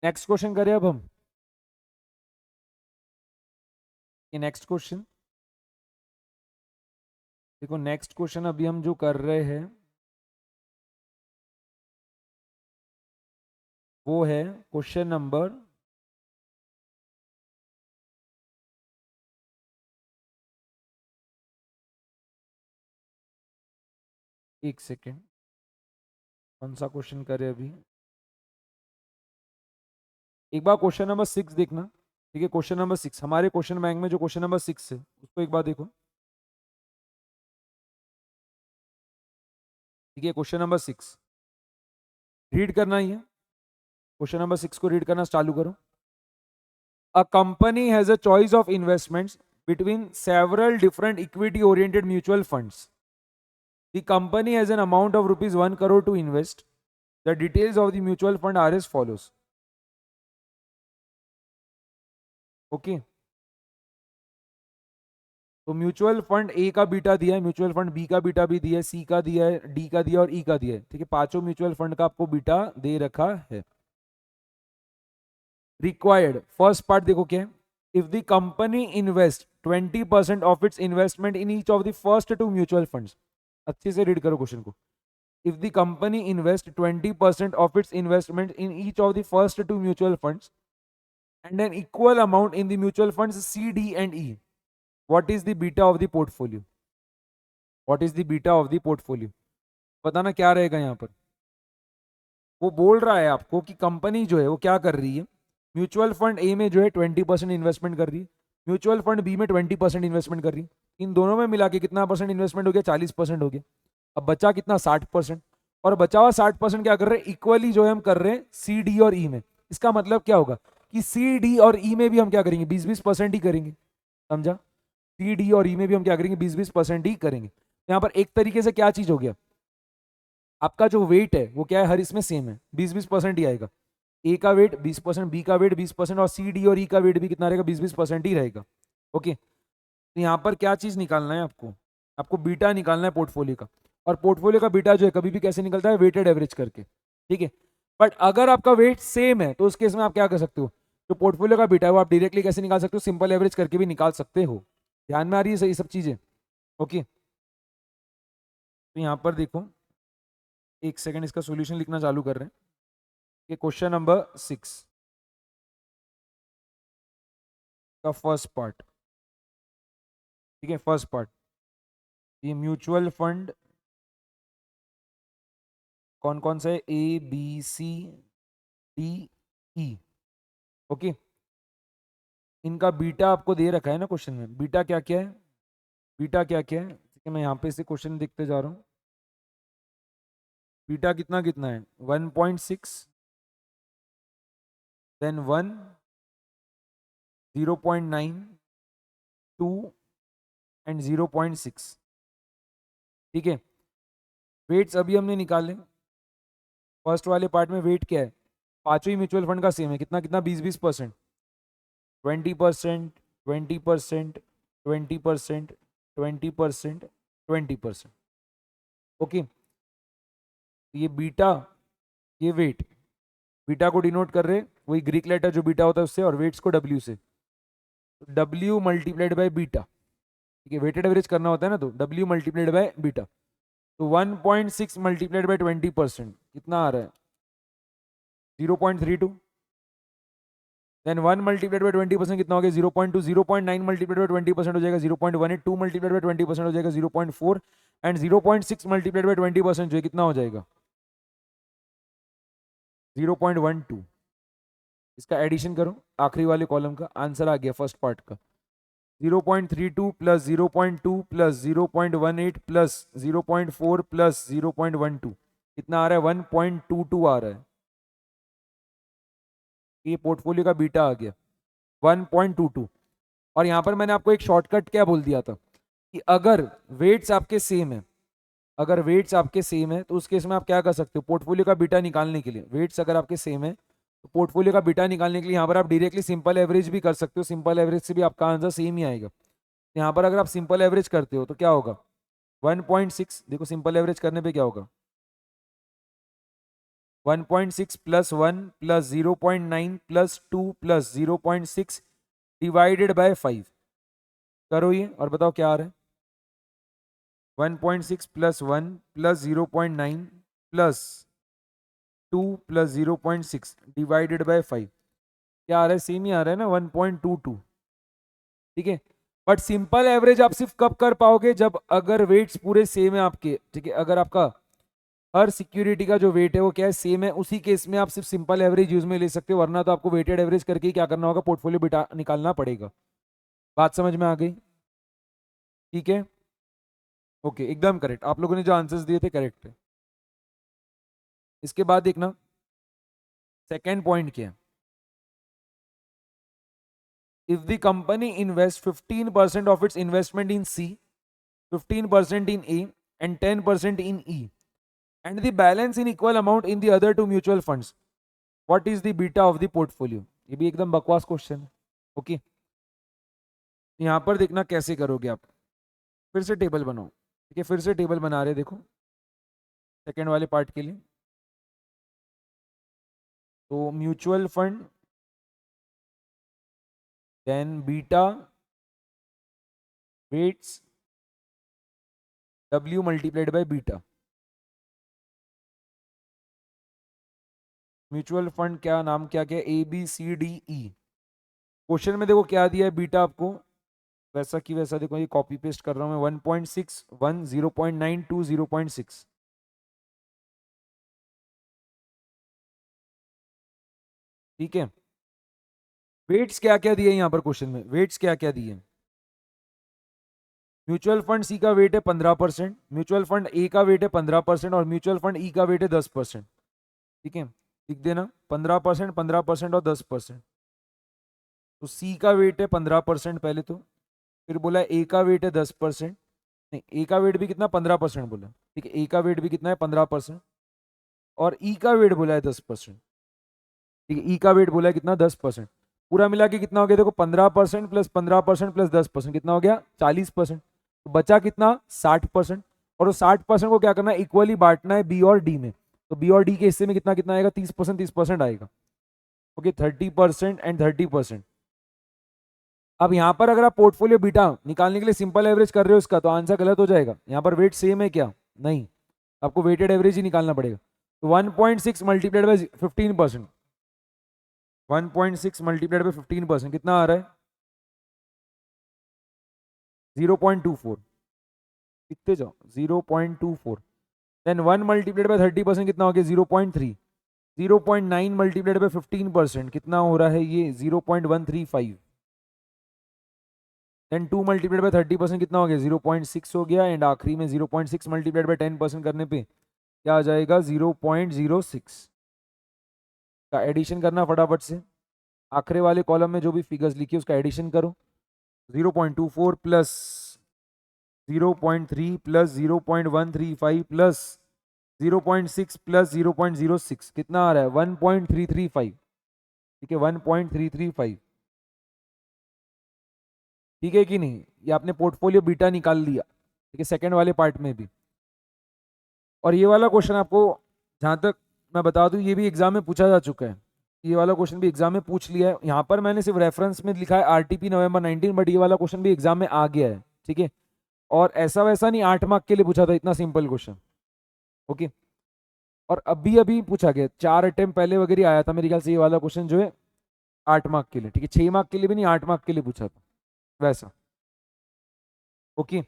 नेक्स्ट क्वेश्चन करें अब हम, ये नेक्स्ट क्वेश्चन देखो, नेक्स्ट क्वेश्चन अभी हम जो कर रहे हैं वो है क्वेश्चन नंबर, एक सेकेंड, कौन सा क्वेश्चन करें अभी, एक बार क्वेश्चन नंबर 6 देखना, ठीक है, क्वेश्चन नंबर 6 हमारे क्वेश्चन बैंक में जो क्वेश्चन नंबर 6 है उसको एक बार देखो, ठीक है, क्वेश्चन नंबर 6 रीड करना ही है, क्वेश्चन नंबर 6 को रीड करना चालू करो। A company has a choice of investments between several different equity oriented mutual funds. The company has an amount of rupees 1 crore to invest. The details of the mutual fund are as follows. Okay. तो mutual fund ए का beta दिया है, mutual fund B का beta भी दिया है, सी का दिया है, डी का दिया और ई का दिया है, ठीक है, पांचों म्यूचुअल फंड का आपको बीटा दे रखा है। रिक्वायर्ड फर्स्ट पार्ट देखो क्या है, if the company invest 20% of its investment in each of the first two mutual funds, अच्छे से रीड करो क्वेश्चन को, if the company invests 20% of its investment in each of the first two mutual funds and an equal amount in the mutual funds C, D and E, what is the beta of the portfolio? What is the beta of the portfolio? बताना क्या रहेगा यहाँ पर, वो बोल रहा है आपको कि कंपनी जो है वो क्या कर रही है, म्यूचुअल फंड ए में जो है 20% इन्वेस्टमेंट कर रही है, म्यूचुअल फंड बी में 20% इन्वेस्टमेंट कर रही है, इन दोनों में मिला के कितना परसेंट इन्वेस्टमेंट हो गया, 40% हो गया। अब बचा कितना, 60%, और बचा हुआ 60% क्या कर रहे हैं, इक्वली जो है हम कर रहे हैं सी, डी और ई में। इसका मतलब क्या होगा कि सी, डी और ई में भी हम क्या करेंगे, 20-20% ही करेंगे, समझा, सी, डी और ई में भी हम क्या करेंगे, 20-20% ही करेंगे। यहाँ पर एक तरीके से क्या चीज हो गया, आपका जो वेट है वो क्या है, हर इसमें सेम है, 20-20% ही आएगा, ए का वेट 20%, बी का वेट 20% और सी, डी और ई का वेट भी कितना रहेगा, 20-20% ही रहेगा। ओके, तो यहाँ पर क्या चीज निकालना है आपको, आपको बीटा निकालना है पोर्टफोलियो का, और पोर्टफोलियो का बीटा जो है कभी भी कैसे निकलता है, वेटेड एवरेज करके, ठीक है। बट अगर आपका वेट सेम है तो उस केस में आप क्या कर सकते हो, जो पोर्टफोलियो का बीटा है वो आप डायरेक्टली कैसे निकाल सकते हो, सिंपल एवरेज करके भी निकाल सकते हो। ध्यान में आ रही है सही सब चीजें, ओके। तो यहाँ पर देखो, एक सेकंड इसका सोल्यूशन लिखना चालू कर रहे हैं, ये क्वेश्चन नंबर 6, का फर्स्ट पार्ट, ठीक है, फर्स्ट पार्ट, ये म्यूचुअल फंड कौन कौन से, A B C D E, okay. इनका बीटा आपको दे रखा है ना क्वेश्चन में, बीटा क्या क्या है, बीटा क्या क्या है, ठीक है, मैं यहाँ पे से क्वेश्चन देखते जा रहा हूँ। बीटा कितना कितना है, 1.6, देन 1, 0.9, 2 एंड 0.6, ठीक है। वेट्स अभी हमने निकाले, फर्स्ट वाले पार्ट में वेट क्या है, पांचों ही म्यूचुअल फंड का सेम है, कितना कितना, 20-20%, 20%, 20%, 20%, 20%, 20%, ओके। ये बीटा, ये वेट, बीटा को डिनोट कर रहे वही ग्रीक लेटर जो बीटा होता है उससे, और वेट्स को डब्ल्यू से, डब्ल्यू मल्टीप्लाइड बाय बीटा, ठीक है, वेटेड एवरेज करना होता है ना, तो डब्ल्यू मल्टीप्लाइड बाय बीटा, तो 1.6 मल्टीप्लाइड बाय 20% कितना आ रहा है, 0.32, देन 1 मल्टीप्लाइड बाय 20% कितना हो गया, 0.2, 0.9 मल्टीप्लाइड बाय 20% हो जाएगा 0.18, 2 मल्टीप्लाइड बाय 20% हो जाएगा 0.4, एंड 0.6 मल्टीप्लाइड बाय 20% जो है कितना हो जाएगा, 0.12। इसका एडिशन करो, आखिरी वाले कॉलम का आंसर आ गया फर्स्ट पार्ट का, 0.32 प्लस 0.2 प्लस 0.18 प्लस 0.4 प्लस 0.12 कितना आ रहा है, 1.22 आ रहा है। ये पोर्टफोलियो का बीटा आ गया 1.22। और यहां पर मैंने आपको एक शॉर्टकट क्या बोल दिया था कि अगर वेट्स आपके सेम है, अगर वेट्स आपके सेम है तो उस केस में आप क्या कर सकते हो, पोर्टफोलियो का बीटा निकालने के लिए, वेट्स अगर आपके सेम है तो पोर्टफोलियो का बीटा निकालने के लिए यहाँ पर आप डायरेक्टली सिंपल एवरेज भी कर सकते हो, सिंपल एवरेज से भी आपका आंसर सेम ही आएगा। यहाँ पर अगर आप सिंपल एवरेज करते हो तो क्या होगा, 1.6, देखो सिंपल एवरेज करने पे क्या होगा, 1.6 plus 1 plus 0.9 plus 2 plus 0.6 divided by 5, करो ये और बताओ क्या आ रहा है, 1.6 plus 1 plus 0.9 plus 2 plus 0.6 divided by 5, क्या आ रहा है, सेम ही आ रहा है ना, 1.22, ठीक है। बट सिंपल एवरेज आप सिर्फ कब कर पाओगे, जब अगर वेट्स पूरे सेम है आपके, ठीक है, अगर आपका हर सिक्योरिटी का जो वेट है वो क्या है, सेम है, उसी केस में आप सिर्फ सिंपल एवरेज यूज में ले सकते हो, वरना तो आपको वेटेड एवरेज करके ही क्या करना होगा, पोर्टफोलियो बिटा निकालना पड़ेगा। बात समझ में आ गई, ठीक है, ओके, एकदम करेक्ट, आप लोगों ने जो आंसर्स दिए थे करेक्ट है। इसके बाद देखना सेकेंड पॉइंट क्या है, if the company invest 15% of its investment in C, 15% in A and 10% in E, and the balance in equal amount in the other two mutual funds, what is the beta of the portfolio? ये भी एकदम बकवास question है, okay. यहां पर देखना कैसे करोगे आप, फिर से टेबल बनाओ, ठीक है, फिर से टेबल बना रहे, देखो सेकेंड वाले पार्ट के लिए, तो mutual fund, then beta, weights, W multiplied by beta, mutual fund क्या नाम क्या क्या, ABCDE, क्वेश्चन में देखो क्या दिया है बीटा आपको, वैसा की वैसा, देखो ये कॉपी पेस्ट कर रहा हूं मैं, 1.6, 1, 0.9, 2, 0.6, ठीक है। वेट्स क्या क्या दिए यहाँ पर क्वेश्चन में, वेट्स क्या क्या दिए, म्यूचुअल फंड सी का वेट है 15%, म्यूचुअल फंड ए का वेट है 15%, और म्यूचुअल फंड ई का वेट है 10%, ठीक है, लिख देना 15%, 15% और 10%। तो सी का वेट है 15% पहले तो, फिर बोला ए का वेट है 10%, नहीं ए का वेट भी कितना, 15% बोला, ठीक है, ए का वेट भी कितना है 15%, और ई का वेट बोला है 10%, ठीक है, ई का वेट बोला है कितना, 10%, पूरा मिला के कितना हो गया, देखो 15% प्लस 15% प्लस 10% कितना हो गया, 40%, तो बचा कितना, 60%, और उस 60% को क्या करना है, इक्वली बांटना है बी और डी में, तो बी और डी के हिस्से में कितना कितना आएगा, 30%, 30% आएगा, ओके, 30% एंड 30%। अब यहां पर अगर आप पोर्टफोलियो बीटा निकालने के लिए सिंपल एवरेज कर रहे हो इसका, तो आंसर गलत हो जाएगा, यहां पर वेट सेम है क्या, नहीं, आपको वेटेड एवरेज ही निकालना पड़ेगा, तो 1.6 मल्टीप्लाइड बाय 15%, 1.6 मल्टीप्लाइड बाय 15% कितना आ रहा है, 0.24, लिखते जाओ 0.24, देन 1 मल्टीप्लाइड बाय 30% कितना हो गया 0.3, 0.9 मल्टीप्लाइड बाय 15% कितना हो रहा है ये 0.135, देन 2 मल्टीप्लाइड बाय 30% कितना हो गया 0.6 हो गया, एंड आखिरी में 0.6 मल्टीप्लाइड बाय 10% करने पे क्या आ जाएगा 0.06 का एडिशन करना फटाफट से, आखिरी वाले कॉलम में जो भी फिगर्स लिखी उसका एडिशन करो, 0.24 प्लस 0.3 प्लस 0.135 प्लस 0.6 प्लस 0.06 कितना आ रहा है 1.335, ठीक है 1.335, ठीक है कि नहीं। ये आपने पोर्टफोलियो बीटा निकाल लिया, ठीक है सेकंड वाले पार्ट में भी। और ये वाला क्वेश्चन आपको जहां तक मैं बता दूं ये भी एग्जाम में पूछा जा चुका है, ये वाला क्वेश्चन भी एग्जाम में पूछ लिया है। यहाँ पर मैंने सिर्फ रेफरेंस में लिखा है आरटीपी नवंबर 19, बट ये वाला क्वेश्चन भी एग्जाम में आ गया है, ठीक है। और ऐसा वैसा नहीं 8 मार्क के लिए पूछा था, इतना सिंपल क्वेश्चन, ओके। और अभी अभी पूछा गया 4 अटेम्प्ट पहले वगैरह आया था मेरे ख्याल से ये वाला क्वेश्चन जो है 8 मार्क के लिए, ठीक है 6 मार्क के लिए भी नहीं 8 मार्क के लिए पूछा था वैसा, ओके।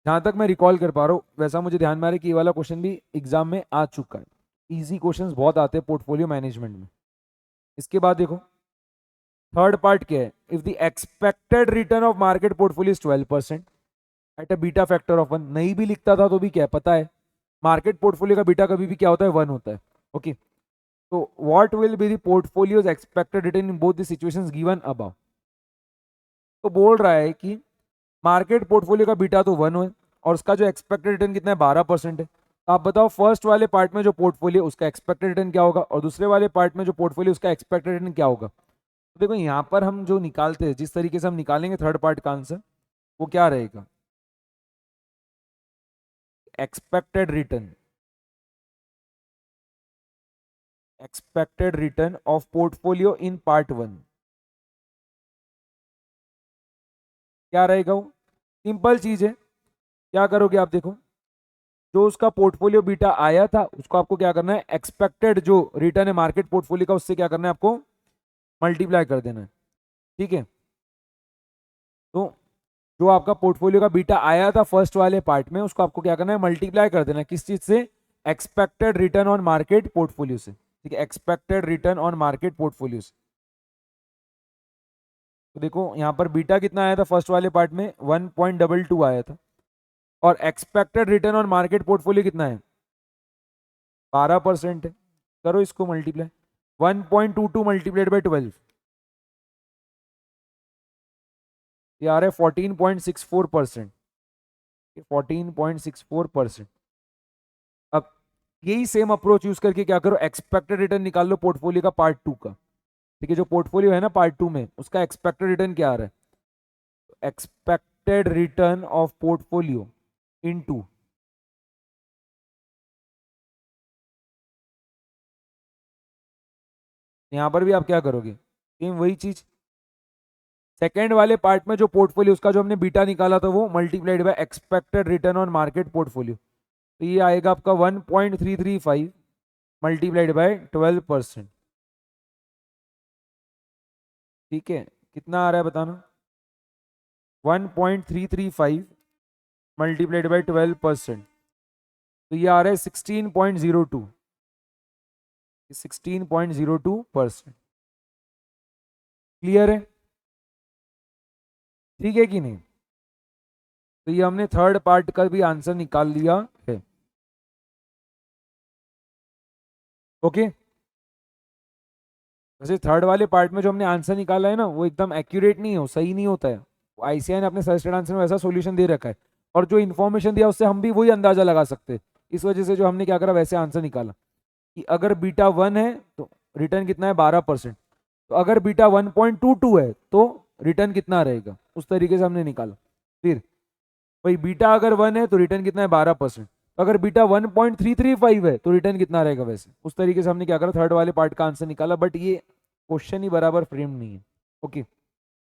जहां तक मैं रिकॉल कर पा रहा हूँ वैसा मुझे ध्यान में आ रहा है कि ये वाला क्वेश्चन भी एग्जाम में आ चुका है। इजी क्वेश्चंस बहुत आते हैं पोर्टफोलियो मैनेजमेंट में। इसके बाद देखो थर्ड पार्ट क्या है, if the expected return of market portfolio is 12% at a beta factor of 1, नहीं भी लिखता था तो भी क्या है पता है मार्केट पोर्टफोलियो का बीटा कभी भी क्या होता है 1 होता है, ओके। तो what will be the portfolios expected return in both the situations given above. तो बोल रहा है कि मार्केट पोर्टफोलियो का बीटा तो 1 है और उसका जो एक्सपेक्टेड रिटर्न कितना है 12% है। तो आप बताओ फर्स्ट वाले पार्ट में जो पोर्टफोलियो उसका एक्सपेक्टेड रिटर्न क्या होगा और दूसरे वाले पार्ट में जो पोर्टफोलियो उसका एक्सपेक्टेड रिटर्न क्या होगा। तो देखो यहाँ पर हम जो निकालते हैं जिस तरीके से हम निकालेंगे थर्ड पार्ट का आंसर वो क्या रहेगा, expected return, expected return of portfolio in part 1 क्या रहेगा। वो सिंपल चीज है, क्या करोगे आप देखो जो उसका पोर्टफोलियो बीटा आया था उसको आपको क्या करना है एक्सपेक्टेड जो रिटर्न है मार्केट पोर्टफोलियो का उससे क्या करना है आपको मल्टीप्लाई कर देना है, ठीक है। तो जो आपका पोर्टफोलियो का बीटा आया था फर्स्ट वाले पार्ट में उसको आपको क्या करना है मल्टीप्लाई कर देना है किस चीज से, expected return on market portfolio से, ठीक है expected return on market portfolio से। तो देखो यहाँ पर बीटा कितना आया था फर्स्ट वाले पार्ट में 1.22 आया था और expected return on market portfolio कितना है 12% है। करो इसको मल्टीप्लाई 1.22 मल्टीप्लाइड बाई 12 ये आ रहा है 14.64%, 14.64%। अब यही सेम अप्रोच यूज करके क्या करो एक्सपेक्टेड रिटर्न निकाल लो पोर्टफोलियो का पार्ट 2 का, ठीक है जो पोर्टफोलियो है ना पार्ट 2 में उसका एक्सपेक्टेड रिटर्न क्या आ रहा है, expected return of portfolio into यहां पर भी आप क्या करोगे सेम वही चीज, सेकेंड वाले पार्ट में जो पोर्टफोलियो उसका जो हमने बीटा निकाला था वो multiplied by expected return on market portfolio, तो ये आएगा आपका 1.335 मल्टीप्लाइड बाय 12%, ठीक है कितना आ रहा है बताना 1.335 मल्टीप्लाइड बाय 12%, तो ये आ रहा है 16.02, 16.02%। क्लियर है, ठीक है कि नहीं। तो ये हमने थर्ड पार्ट का भी आंसर निकाल लिया है, ओके। वैसे थर्ड वाले पार्ट में जो हमने आंसर निकाला है ना वो एकदम एक्यूरेट नहीं हो, सही नहीं होता है, आईसीआई ने अपने सजेस्टेड आंसर में वैसा सॉल्यूशन दे रखा है और जो इन्फॉर्मेशन दिया उससे हम भी वही अंदाजा लगा सकते हैं। इस वजह से जो हमने क्या करा वैसे आंसर निकाला कि अगर बीटा 1 है तो रिटर्न कितना है 12%, तो अगर बीटा 1.22 है तो रिटर्न कितना रहेगा उस तरीके से हमने निकाला। फिर भाई बीटा अगर 1 है तो रिटर्न कितना है 12%, तो अगर बीटा 1.335 है तो रिटर्न कितना रहेगा वैसे उस तरीके से हमने क्या करा थर्ड वाले पार्ट का आंसर निकाला, बट ये क्वेश्चन ही बराबर फ्रेम नहीं है, ओके।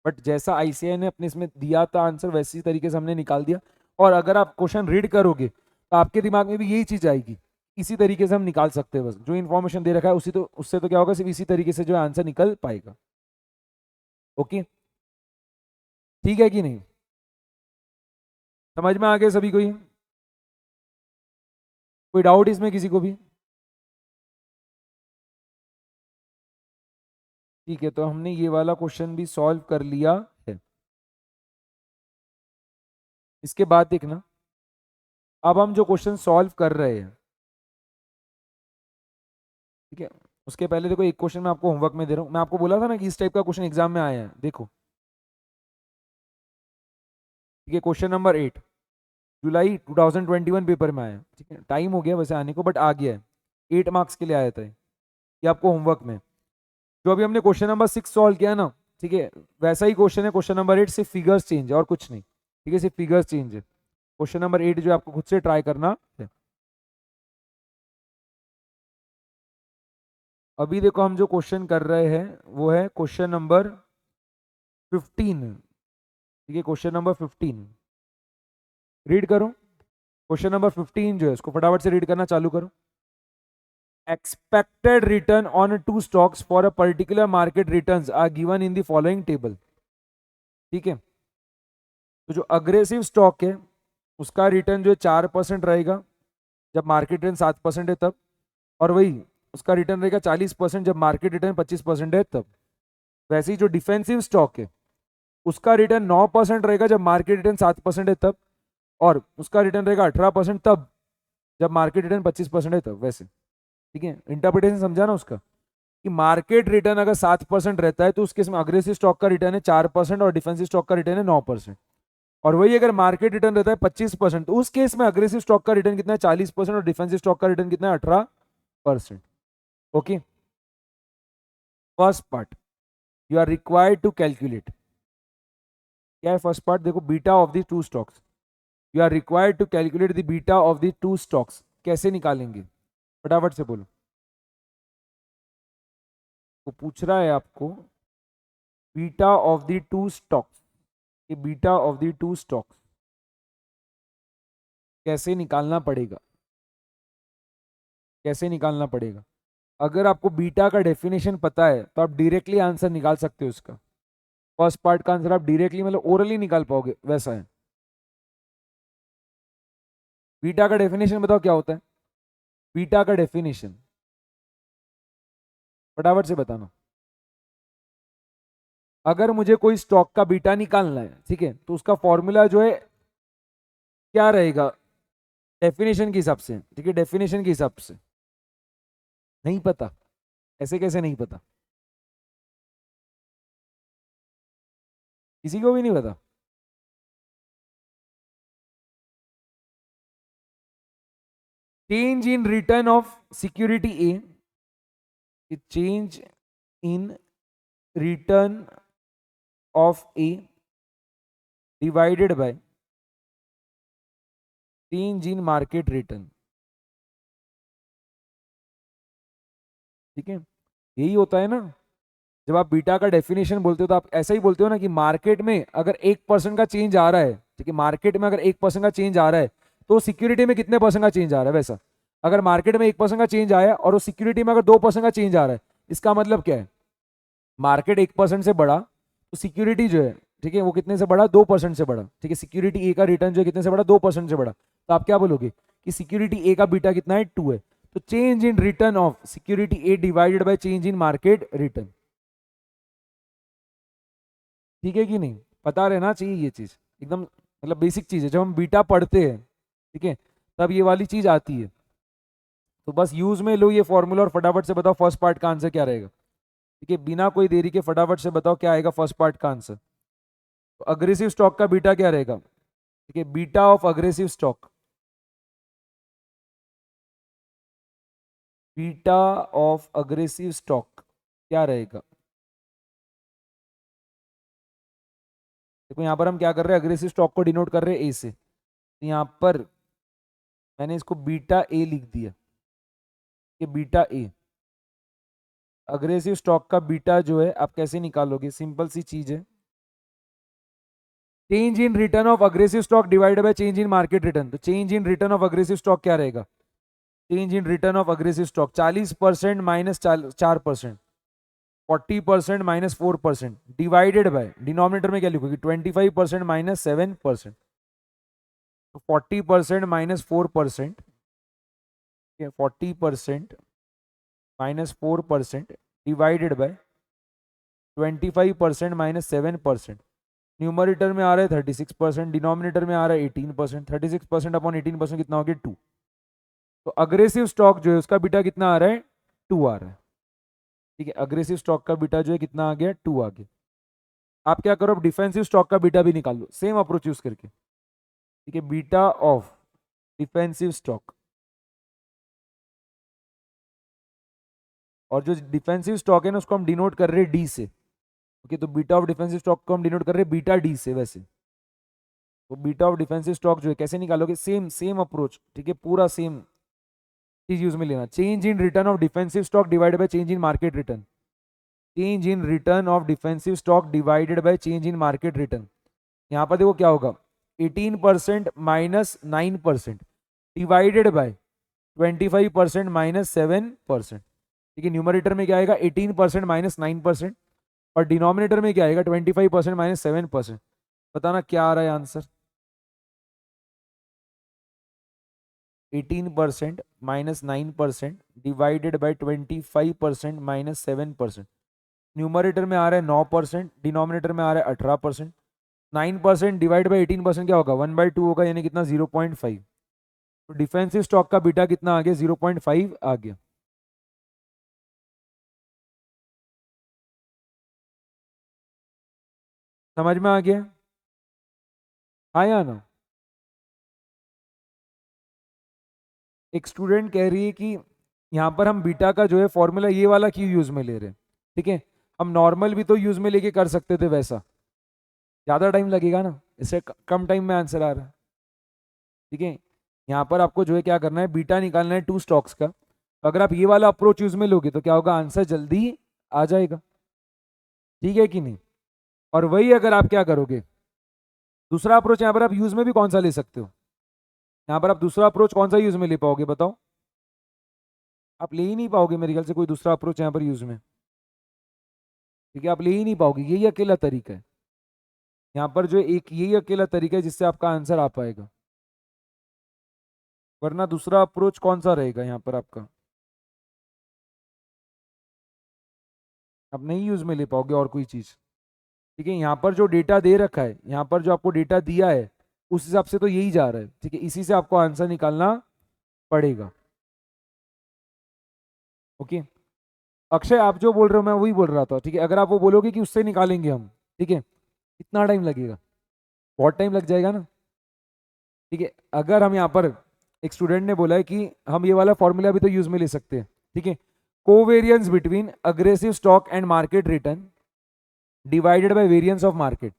बट जैसा आईसीआई ने अपने इसमें दिया था आंसर वैसी तरीके से हमने निकाल दिया। और अगर आप क्वेश्चन रीड करोगे तो आपके दिमाग में भी यही चीज आएगी, इसी तरीके से हम निकाल सकते हैं, बस जो इन्फॉर्मेशन दे रखा है उसी तो उससे तो क्या होगा सिर्फ इसी तरीके से जो आंसर निकल पाएगा, ओके ठीक है कि नहीं। समझ में आ गया सभी को? ये कोई डाउट इसमें किसी को भी? ठीक है, तो हमने ये वाला क्वेश्चन भी सॉल्व कर लिया है। इसके बाद देखना, अब हम जो क्वेश्चन सॉल्व कर रहे हैं, ठीक है, उसके पहले देखो एक क्वेश्चन मैं आपको होमवर्क में दे रहा हूँ। मैं आपको बोला था ना कि इस टाइप का क्वेश्चन एग्जाम में आया है, देखो। ठीक है, क्वेश्चन नंबर 8 जुलाई 2021 पेपर में आया है। ठीक है, टाइम हो गया वैसे आने को, बट आ गया है। 8 मार्क्स के लिए आया था ये आपको होमवर्क में। जो अभी हमने क्वेश्चन नंबर 6 सॉल्व किया ना, ठीक है, वैसा ही क्वेश्चन है क्वेश्चन नंबर 8, सिर्फ फिगर्स चेंज है और कुछ नहीं। ठीक है, सिर्फ फिगर्स चेंज है। क्वेश्चन नंबर 8 जो आपको खुद से ट्राई करना है। अभी देखो हम जो क्वेश्चन कर रहे हैं वो है क्वेश्चन नंबर 15। ठीक है, क्वेश्चन नंबर 15 रीड करो। क्वेश्चन नंबर 15 जो है उसको फटाफट से रीड करना चालू करो। Expected return on two stocks for a particular market returns are given in the following table. ठीक है, तो जो अग्रेसिव स्टॉक है उसका रिटर्न जो है 4% रहेगा जब मार्केट रिटर्न 7% है तब, और वही उसका रिटर्न रहेगा 40% जब मार्केट रिटर्न 25% है तब। वैसे ही जो डिफेंसिव स्टॉक है उसका रिटर्न 9% रहेगा जब मार्केट रिटर्न 7% है तब, और उसका रिटर्न रहेगा 18% तब जब मार्केट रिटर्न 25% है तब। वैसे ठीक है, इंटरप्रिटेशन समझा ना उसका, कि मार्केट रिटर्न अगर 7% रहता है तो उस केस में अग्रेसिव स्टॉक का रिटर्न है 4% और डिफेंसिव स्टॉक का रिटर्न है 9%। और वही अगर मार्केट रिटर्न रहता है 25% तो उस केस में अग्रेसिव स्टॉक का रिटर्न कितना है 40% और डिफेंसिव स्टॉक का रिटर्न कितना है 18%। Okay, first part you are required to calculate. क्या है फर्स्ट पार्ट? देखो, beta of the two stocks. You are required to calculate the beta of the two stocks. कैसे निकालेंगे फटाफट से बोलो। वो पूछ रहा है आपको beta of the two stocks, ये beta of the two stocks कैसे निकालना पड़ेगा, कैसे निकालना पड़ेगा। अगर आपको बीटा का डेफिनेशन पता है तो आप डायरेक्टली आंसर निकाल सकते हो उसका। फर्स्ट पार्ट का आंसर आप डायरेक्टली मतलब ओरली निकाल पाओगे, वैसा है। बीटा का डेफिनेशन बताओ क्या होता है? बीटा का डेफिनेशन फटाफट से बताना। अगर मुझे कोई स्टॉक का बीटा निकालना है, ठीक है, तो उसका फॉर्मूला जो है क्या रहेगा डेफिनेशन के हिसाब से। ठीक है, डेफिनेशन के हिसाब से। नहीं पता? ऐसे कैसे नहीं पता? किसी को भी नहीं पता? Change in return of security A, change in return of A divided by change in market return. ठीक है, यही होता है ना। जब आप बीटा का डेफिनेशन बोलते हो तो आप ऐसा ही बोलते हो ना कि मार्केट में अगर 1% का चेंज आ रहा है, ठीक है, मार्केट में अगर 1% का चेंज आ रहा है तो सिक्योरिटी में कितने परसेंट का चेंज आ रहा है। वैसा अगर मार्केट में 1% का चेंज आया और उस सिक्योरिटी में अगर 2% का चेंज आ रहा है, इसका मतलब क्या है? मार्केट 1% से बढ़ा तो सिक्योरिटी जो है, ठीक है, वो कितने से बढ़ा? 2% से बढ़ा। ठीक है, सिक्योरिटी ए का रिटर्न जो है कितने से बढ़ा? 2% से बढ़ा। तो आप क्या बोलोगे कि सिक्योरिटी ए का बीटा कितना है? 2 है। तो change in return of security A divided by change in market return. ठीक है कि नहीं? पता रहना चाहिए ये चीज, एकदम मतलब बेसिक चीज है। जब हम बीटा पढ़ते हैं, ठीक है, तब ये वाली चीज आती है। तो बस यूज में लो ये फॉर्मूला और फटाफट से बताओ फर्स्ट पार्ट का आंसर क्या रहेगा। ठीक है, बिना कोई देरी के फटाफट से बताओ क्या आएगा फर्स्ट पार्ट का आंसर। तो अग्रेसिव स्टॉक का बीटा क्या रहेगा? ठीक है, beta of aggressive stock, beta of aggressive stock क्या रहेगा? देखो यहां पर हम क्या कर रहे हैं, अग्रेसिव स्टॉक को डिनोट कर रहे हैं ए से, तो यहां पर मैंने इसको बीटा ए लिख दिया कि बीटा ए। अग्रेसिव स्टॉक का बीटा जो है आप कैसे निकालोगे? सिंपल सी चीज है, change in return of aggressive stock divided by change in market return. तो change in return of aggressive stock क्या रहेगा? Change in return of aggressive stock 40% minus 4%, 40% minus 4% divided by denominator में क्या लिखोगे? 25% माइनस 7%। तो 40% minus 4%, 40% minus 4% divided bye 25% minus 7%। Numerator में आ रहा है 36%, डिनोमिनेटर में आ रहा है 18%। 36% अपॉन 18% कितना हो गया 2। तो अग्रेसिव स्टॉक जो है उसका बीटा कितना आ रहा है 2 आ रहा है। ठीक है, अग्रेसिव स्टॉक का बीटा जो है कितना आ गया 2 आ गया। आप क्या करो, अब डिफेंसिव स्टॉक का बीटा भी निकाल लो सेम अप्रोच यूज करके। ठीक है, बीटा ऑफ डिफेंसिव स्टॉक, और जो डिफेंसिव स्टॉक है ना उसको हम डिनोट कर रहे हैं डी से। ओके, तो बीटा ऑफ डिफेंसिव स्टॉक को हम डिनोट कर रहे हैं बीटा डी से। वैसे तो बीटा ऑफ डिफेंसिव स्टॉक जो है कैसे निकालोगे, सेम सेम अप्रोच। ठीक है, पूरा सेम चीज यूज में लेना। Change in return of defensive stock divided by change in market return. Change in return of defensive stock divided by change in market return. यहां पर देखो क्या होगा, 18% माइनस 9% डिवाइडेड बाय 25% माइनस 7%। ठीक है, न्यूमरेटर में क्या आएगा 18% माइनस 9%, और डिनोमिनेटर में क्या आएगा 25% माइनस 7%। बताना क्या आ रहा है answer. 18% minus 9% divided by 25% minus 7%। Numerator में आ रहा है 9%, डिनोमिनेटर में आ रहा है 18%। 9% डिवाइड बाई 18% क्या होगा 1/2 होगा, यानी कितना 0.5। तो डिफेंसिव स्टॉक का बीटा कितना आ गया 0.5 आ गया। समझ में आ गया, हाँ या ना। एक स्टूडेंट कह रही है कि यहाँ पर हम बीटा का जो है फॉर्मूला ये वाला क्यों यूज में ले रहे हैं। ठीक है, हम नॉर्मल भी तो यूज में लेके कर सकते थे, वैसा ज्यादा टाइम लगेगा ना, इससे कम टाइम में आंसर आ रहा है। ठीक है, यहाँ पर आपको जो है क्या करना है, बीटा निकालना है 2 स्टॉक्स का। अगर आप ये वाला अप्रोच यूज में लोगे तो क्या होगा, आंसर जल्दी आ जाएगा। ठीक है कि नहीं। और वही अगर आप क्या करोगे, दूसरा अप्रोच यहाँ पर आप यूज में भी कौन सा ले सकते हो, यहाँ पर आप दूसरा अप्रोच कौन सा यूज में ले पाओगे बताओ। आप ले ही नहीं पाओगे मेरे ख्याल से कोई दूसरा अप्रोच यहाँ पर यूज में। ठीक है, आप ले ही नहीं पाओगे, यही अकेला तरीका है यहाँ पर, जो एक यही अकेला तरीका है जिससे आपका आंसर आ पाएगा। वरना दूसरा अप्रोच कौन सा रहेगा यहाँ पर आपका, आप नहीं यूज में ले पाओगे और कोई चीज। ठीक है, यहाँ पर जो डेटा दे रखा है, यहाँ पर जो आपको डेटा दिया है उस हिसाब से तो यही जा रहा है। ठीक है, इसी से आपको आंसर निकालना पड़ेगा। ओके, अक्षय आप जो बोल रहे हो मैं वही बोल रहा था। ठीक है, अगर आप वो बोलोगे कि उससे निकालेंगे हम, ठीक है, कितना टाइम लगेगा, बहुत टाइम लग जाएगा ना। ठीक है, अगर हम यहाँ पर, एक स्टूडेंट ने बोला है कि हम ये वाला फॉर्मूला भी तो यूज में ले सकते हैं। ठीक है, covariance between aggressive stock and market return divided by variance of market.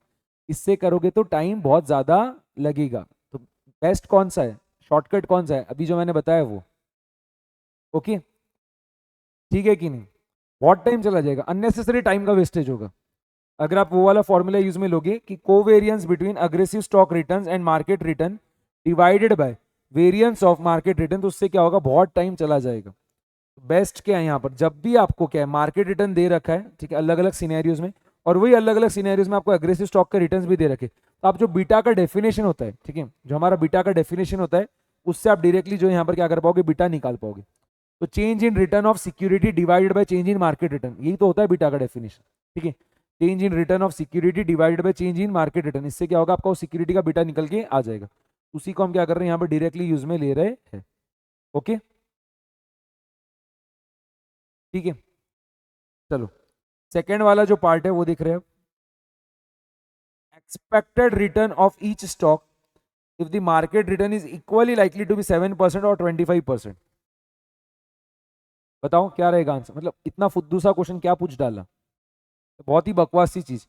इससे करोगे तो टाइम बहुत ज्यादा लगेगा। तो बेस्ट कौन सा है, शॉर्टकट कौन सा है, अभी जो मैंने बताया वो। ओके, ठीक है कि नहीं। बहुत टाइम चला जाएगा, अननेसेसरी टाइम का वेस्टेज होगा अगर आप वो वाला फॉर्मूला यूज में लोगे कि covariance between aggressive stock returns and market return divided by variance of market return. तो उससे क्या होगा, बहुत टाइम चला जाएगा। बेस्ट क्या है यहाँ पर, जब भी आपको क्या है मार्केट रिटर्न दे रखा है, ठीक है, अलग अलग सिनेरियोज में, और वही अलग अलग सिनेरियोज में आपको एग्रेसिव स्टॉक के रिटर्न्स भी दे रखे, तो आप जो बीटा का डेफिनेशन होता है, ठीक है, जो हमारा बीटा का डेफिनेशन होता है, उससे आप डायरेक्टली जो यहाँ पर क्या कर पाओगे, बीटा निकाल पाओगे। तो change in return of security divided by change in market return, यही तो होता है बीटा का डेफिनेशन। ठीक है, change in return of security divided by change in market return, इससे क्या होगा, आपका सिक्योरिटी का बीटा निकल के आ जाएगा। उसी को हम क्या कर रहे हैं यहाँ पर डायरेक्टली यूज में ले रहे हैं। ओके, ठीक है, चलो सेकेंड वाला जो पार्ट है वो देख रहे हैं। Expected return of each stock if the market return is equally likely to be 7% और 25%। बताओ क्या रहेगा आंसर, मतलब इतना फुद्दू सा क्वेश्चन क्या पूछ डाला, बहुत ही बकवास सी चीज।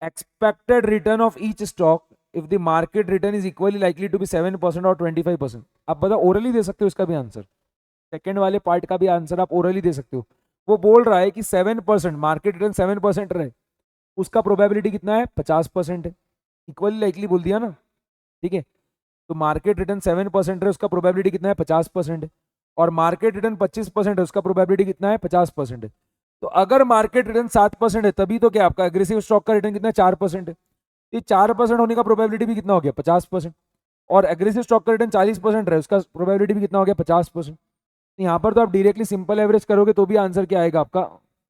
Expected return of each stock if the market return is equally likely to be 7% और 25%। आप बताओ, ओरली दे सकते हो इसका भी आंसर, सेकेंड वाले पार्ट का भी आंसर आप ओरली दे सकते हो। वो बोल रहा है कि 7%, मार्केट रिटर्न 7% रहे, उसका प्रोबेबिलिटी कितना है 50% है। इक्वली लाइकली बोल दिया ना। ठीक है, तो मार्केट रिटर्न 7% है, उसका प्रोबेबिलिटी कितना है 50% है, और मार्केट रिटर्न 25% है, उसका प्रोबेबिलिटी कितना है 50% है। तो अगर मार्केट रिटर्न 7% है तभी तो क्या आपका एग्रेसिव स्टॉक का रिटर्न कितना है 4% है। ये 4% होने का प्रोबेबिलिटी भी कितना हो गया 50%। और एग्रेसिव स्टॉक का रिटर्न 40% रहे, उसका प्रोबेबिलिटी भी कितना हो गया 50%। यहाँ पर तो आप डायरेक्टली सिंपल एवरेज करोगे तो भी आंसर क्या आएगा आपका,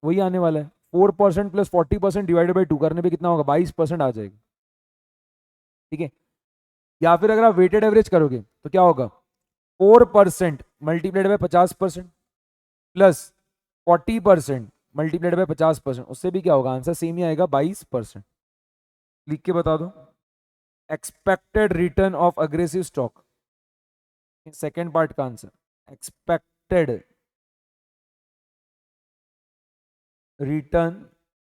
वही आने वाला है। 4% प्लस 40% डिवाइडेड बाई 2 करने पे कितना होगा, 22% आ जाएगा। ठीक है, या फिर अगर आप वेटेड एवरेज करोगे तो क्या होगा, 4% multiplied by 50% plus 40% multiplied by 50%, उससे भी क्या होगा, आंसर सेम ही आएगा 22%। लिख के बता दो, expected return of aggressive stock, second part का answer, expected return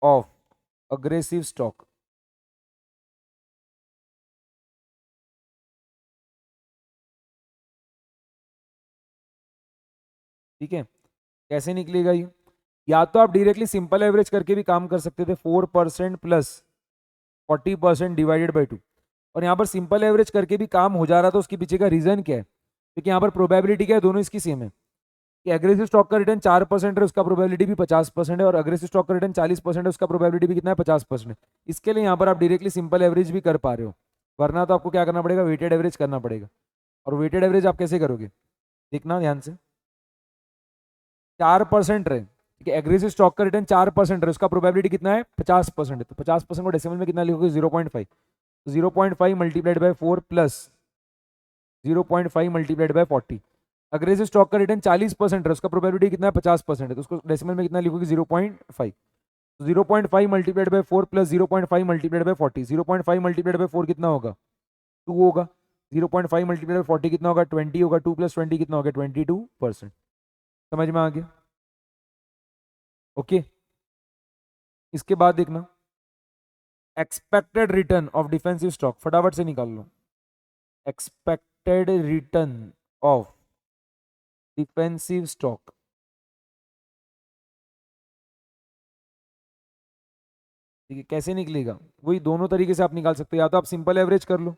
of aggressive stock. ठीक है, कैसे निकलेगा ये, या तो आप डायरेक्टली सिंपल एवरेज करके भी काम कर सकते थे, 4% प्लस 40% डिवाइडेड बाई 2, और यहाँ पर सिंपल एवरेज करके भी काम हो जा रहा था। उसके पीछे का रीजन क्या है, क्योंकि यहाँ पर प्रोबेबिलिटी क्या है, दोनों इसकी सेम है कि एग्रेसिव स्टॉक का रिटर्न 4% है, उसका प्रोबेबिलिटी भी 50% है, और अग्रेसिव स्टॉक का रिटर्न 40% है, उसका प्रोबेबिलिटी भी कितना है, 50%। इसके लिए यहाँ पर आप डायरेक्टली सिंपल एवरेज भी कर पा रहे हो, वरना तो आपको क्या करना पड़ेगा, वेटेड एवरेज करना पड़ेगा। और वेटेड एवरेज आप कैसे करोगे, देखना ध्यान से, 4% रहे, ठीक है, एग्रेसिव स्टॉक का रिटर्न 4% है, उसका प्रोबेबिलिटी कितना है, 50% है, तो 50% को डेसिमल में कितना लिखोगे, 0.5, 0.5 multiplied bye 4 plus 0.5 multiplied bye 40। Aggressive stock का रिटर्न 40% है, उसका प्रोबेबिलिटी कितना है, 50% है, तो उसको डेसिमल में कितना लिखोगे, 0.5। 0.5 multiplied bye 4 plus 0.5 multiplied bye 40, 0.5 multiplied bye 4 कितना होगा, 2 होगा, 0.5 मल्टीप्लाइड बाय 40 कितना होगा, 20 होगा, 2 प्लस 20 कितना होगा, 22%। समझ में आ गया, ओके। इसके बाद देखना, expected return of defensive stock, फटाफट से निकाल लो, expected return of defensive stock. ठीक है, कैसे निकलेगा, वही दोनों तरीके से आप निकाल सकते हो, या तो आप सिंपल एवरेज कर लो,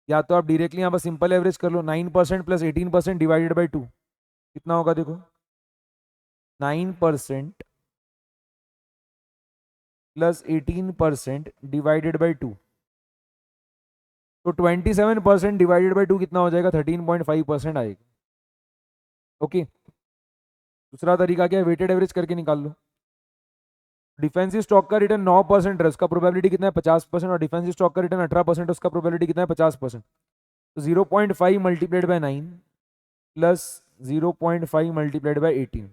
या तो आप डायरेक्टली यहाँ पर सिंपल एवरेज कर लो। 9% प्लस 18% डिवाइडेड बाई 2 कितना होगा, देखो 9% प्लस 18% डिवाइडेड बाई 2, तो 27% डिवाइडेड बाई 2 कितना हो जाएगा, 13.5% आएगा। ओके, दूसरा तरीका क्या है, वेटेड एवरेज करके निकाल लो। डिफेंसिव स्टॉक का रिटर्न 9% है, उसका प्रोबेबिलिटी कितना है, 50%, और डिफेंसिव स्टॉक का रिटर्न 18% है, उसका प्रोबेबिलिटी कितना है, 50%। तो 0.5 multiplied bye 9 plus 0.5 multiplied by 18,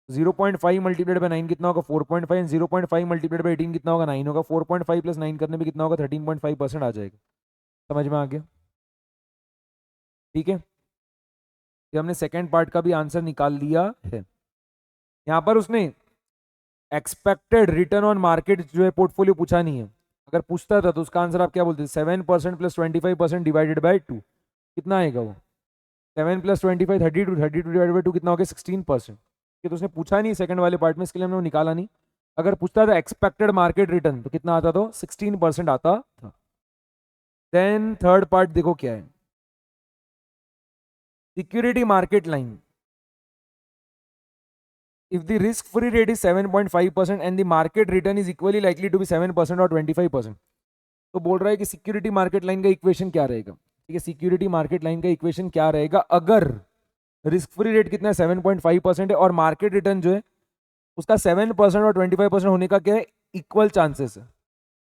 0.5 multiplied bye 9 कितना होगा, 4.5, 0.5 मल्टीप्लाइड बाय 18 कितना होगा, 9 होगा, 4.5 प्लस 9 करने में कितना होगा, 13.5% आ जाएगा। समझ में आ गया, ठीक है, ये हमने सेकेंड पार्ट का भी आंसर निकाल लिया है। यहाँ पर उसने एक्सपेक्टेड रिटर्न ऑन मार्केट जो है पोर्टफोलियो पूछा नहीं है, अगर पूछता था तो उसका आंसर आप क्या बोलते, 7% प्लस 25% डिवाइडेड बाई 2 कितना आएगा वो, 7 प्लस 25 32, 32 डिवाइडेड बाई 2 कितना हो गया, 16%। तो उसने पूछा नहीं सेकंड वाले पार्ट में, इसके लिए हमने वो निकाला नहीं। अगर पूछता था एक्सपेक्टेड मार्केट रिटर्न तो कितना आता, तो 16% आता था। देन थर्ड पार्ट देखो क्या है, security market line, if the risk free rate is 7.5% and the market return is equally likely to be 7% or 25%, तो बोल रहा है कि सिक्योरिटी मार्केट लाइन का इक्वेशन क्या रहेगा। ठीक है, सिक्योरिटी मार्केट लाइन का इक्वेशन क्या रहेगा, अगर रिस्क फ्री रेट कितना है, 7.5% है, और मार्केट रिटर्न जो है उसका 7% और 25% होने का क्या है, इक्वल चांसेस है।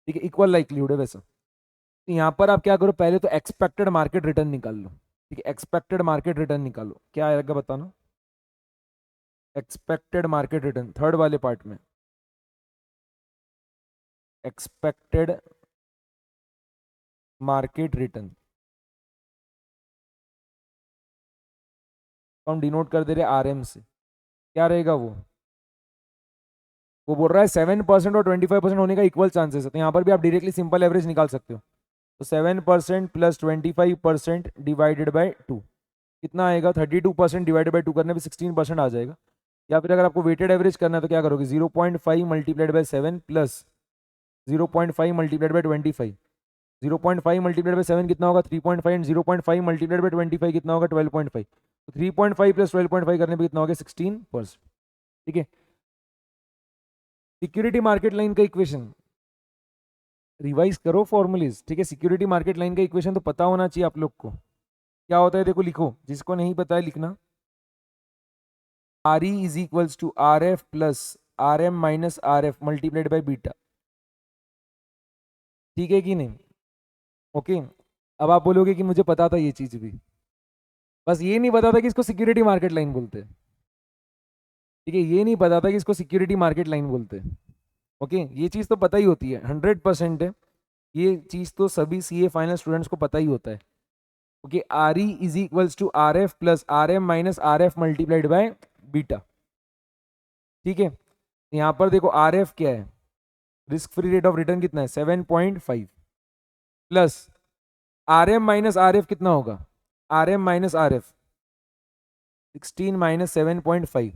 ठीक है, इक्वल लाइक्लीहुड है वैसा। तो यहाँ पर आप क्या करो, पहले तो एक्सपेक्टेड मार्केट रिटर्न निकाल लो। ठीक है, एक्सपेक्टेड मार्केट रिटर्न निकालो, क्या आएगा बताना, एक्सपेक्टेड मार्केट रिटर्न थर्ड वाले पार्ट में, एक्सपेक्टेड मार्केट रिटर्न हम डिनोट कर दे रहे आरएम से, क्या रहेगा वो बोल रहा है 7% और 25% होने का इक्वल चांसेस है, तो यहाँ पर भी आप डायरेक्टली सिंपल एवरेज निकाल सकते हो। तो 7% प्लस 25% डिवाइडेड बाई 2 कितना आएगा, 32% डिवाइडेड बाई 2 करने पे 16% आ जाएगा। या फिर अगर आपको वेटेड एवरेज करना है तो क्या करोगे, 0.5 multiplied by 7 plus 0.5 multiplied by 25, 0.5 multiplied by 7 कितना होगा, 3.5, एंड 0.5 मल्टीप्लाइड बाई 25 कितना होगा, 12.5। तो 3.5 प्लस 12.5 करने पे कितना होगा, 16%। ठीक है, सिक्योरिटी मार्केट लाइन का इक्वेशन रिवाइज करो फॉर्मूलेज, ठीक है। सिक्योरिटी मार्केट लाइन का इक्वेशन तो पता होना चाहिए आप लोग को। क्या होता है देखो, लिखो, जिसको नहीं पता है लिखना। R E is equals to R F plus R M minus R F multiplied by beta, ठीक है कि नहीं? ओके। अब आप बोलोगे कि मुझे पता था ये चीज भी, बस ये नहीं पता था कि इसको सिक्योरिटी मार्केट लाइन बोलते हैं, ठीक है। ये नहीं पता था कि इसको सिक्योरिटी मार्केट लाइन बोलते हैं। ओके, ये चीज़ तो पता ही होती है, 100% है। ये चीज़ तो सभी सीए फाइनल स्टूडेंट्स को पता ही होता है। Okay, R E is equals to R F plus R M minus R F multiplied by beta, ठीक है। यहाँ पर देखो आर एफ क्या है, risk free rate of return कितना है 7.5, plus R M minus R F कितना होगा, R M minus R F 16 minus 7.5,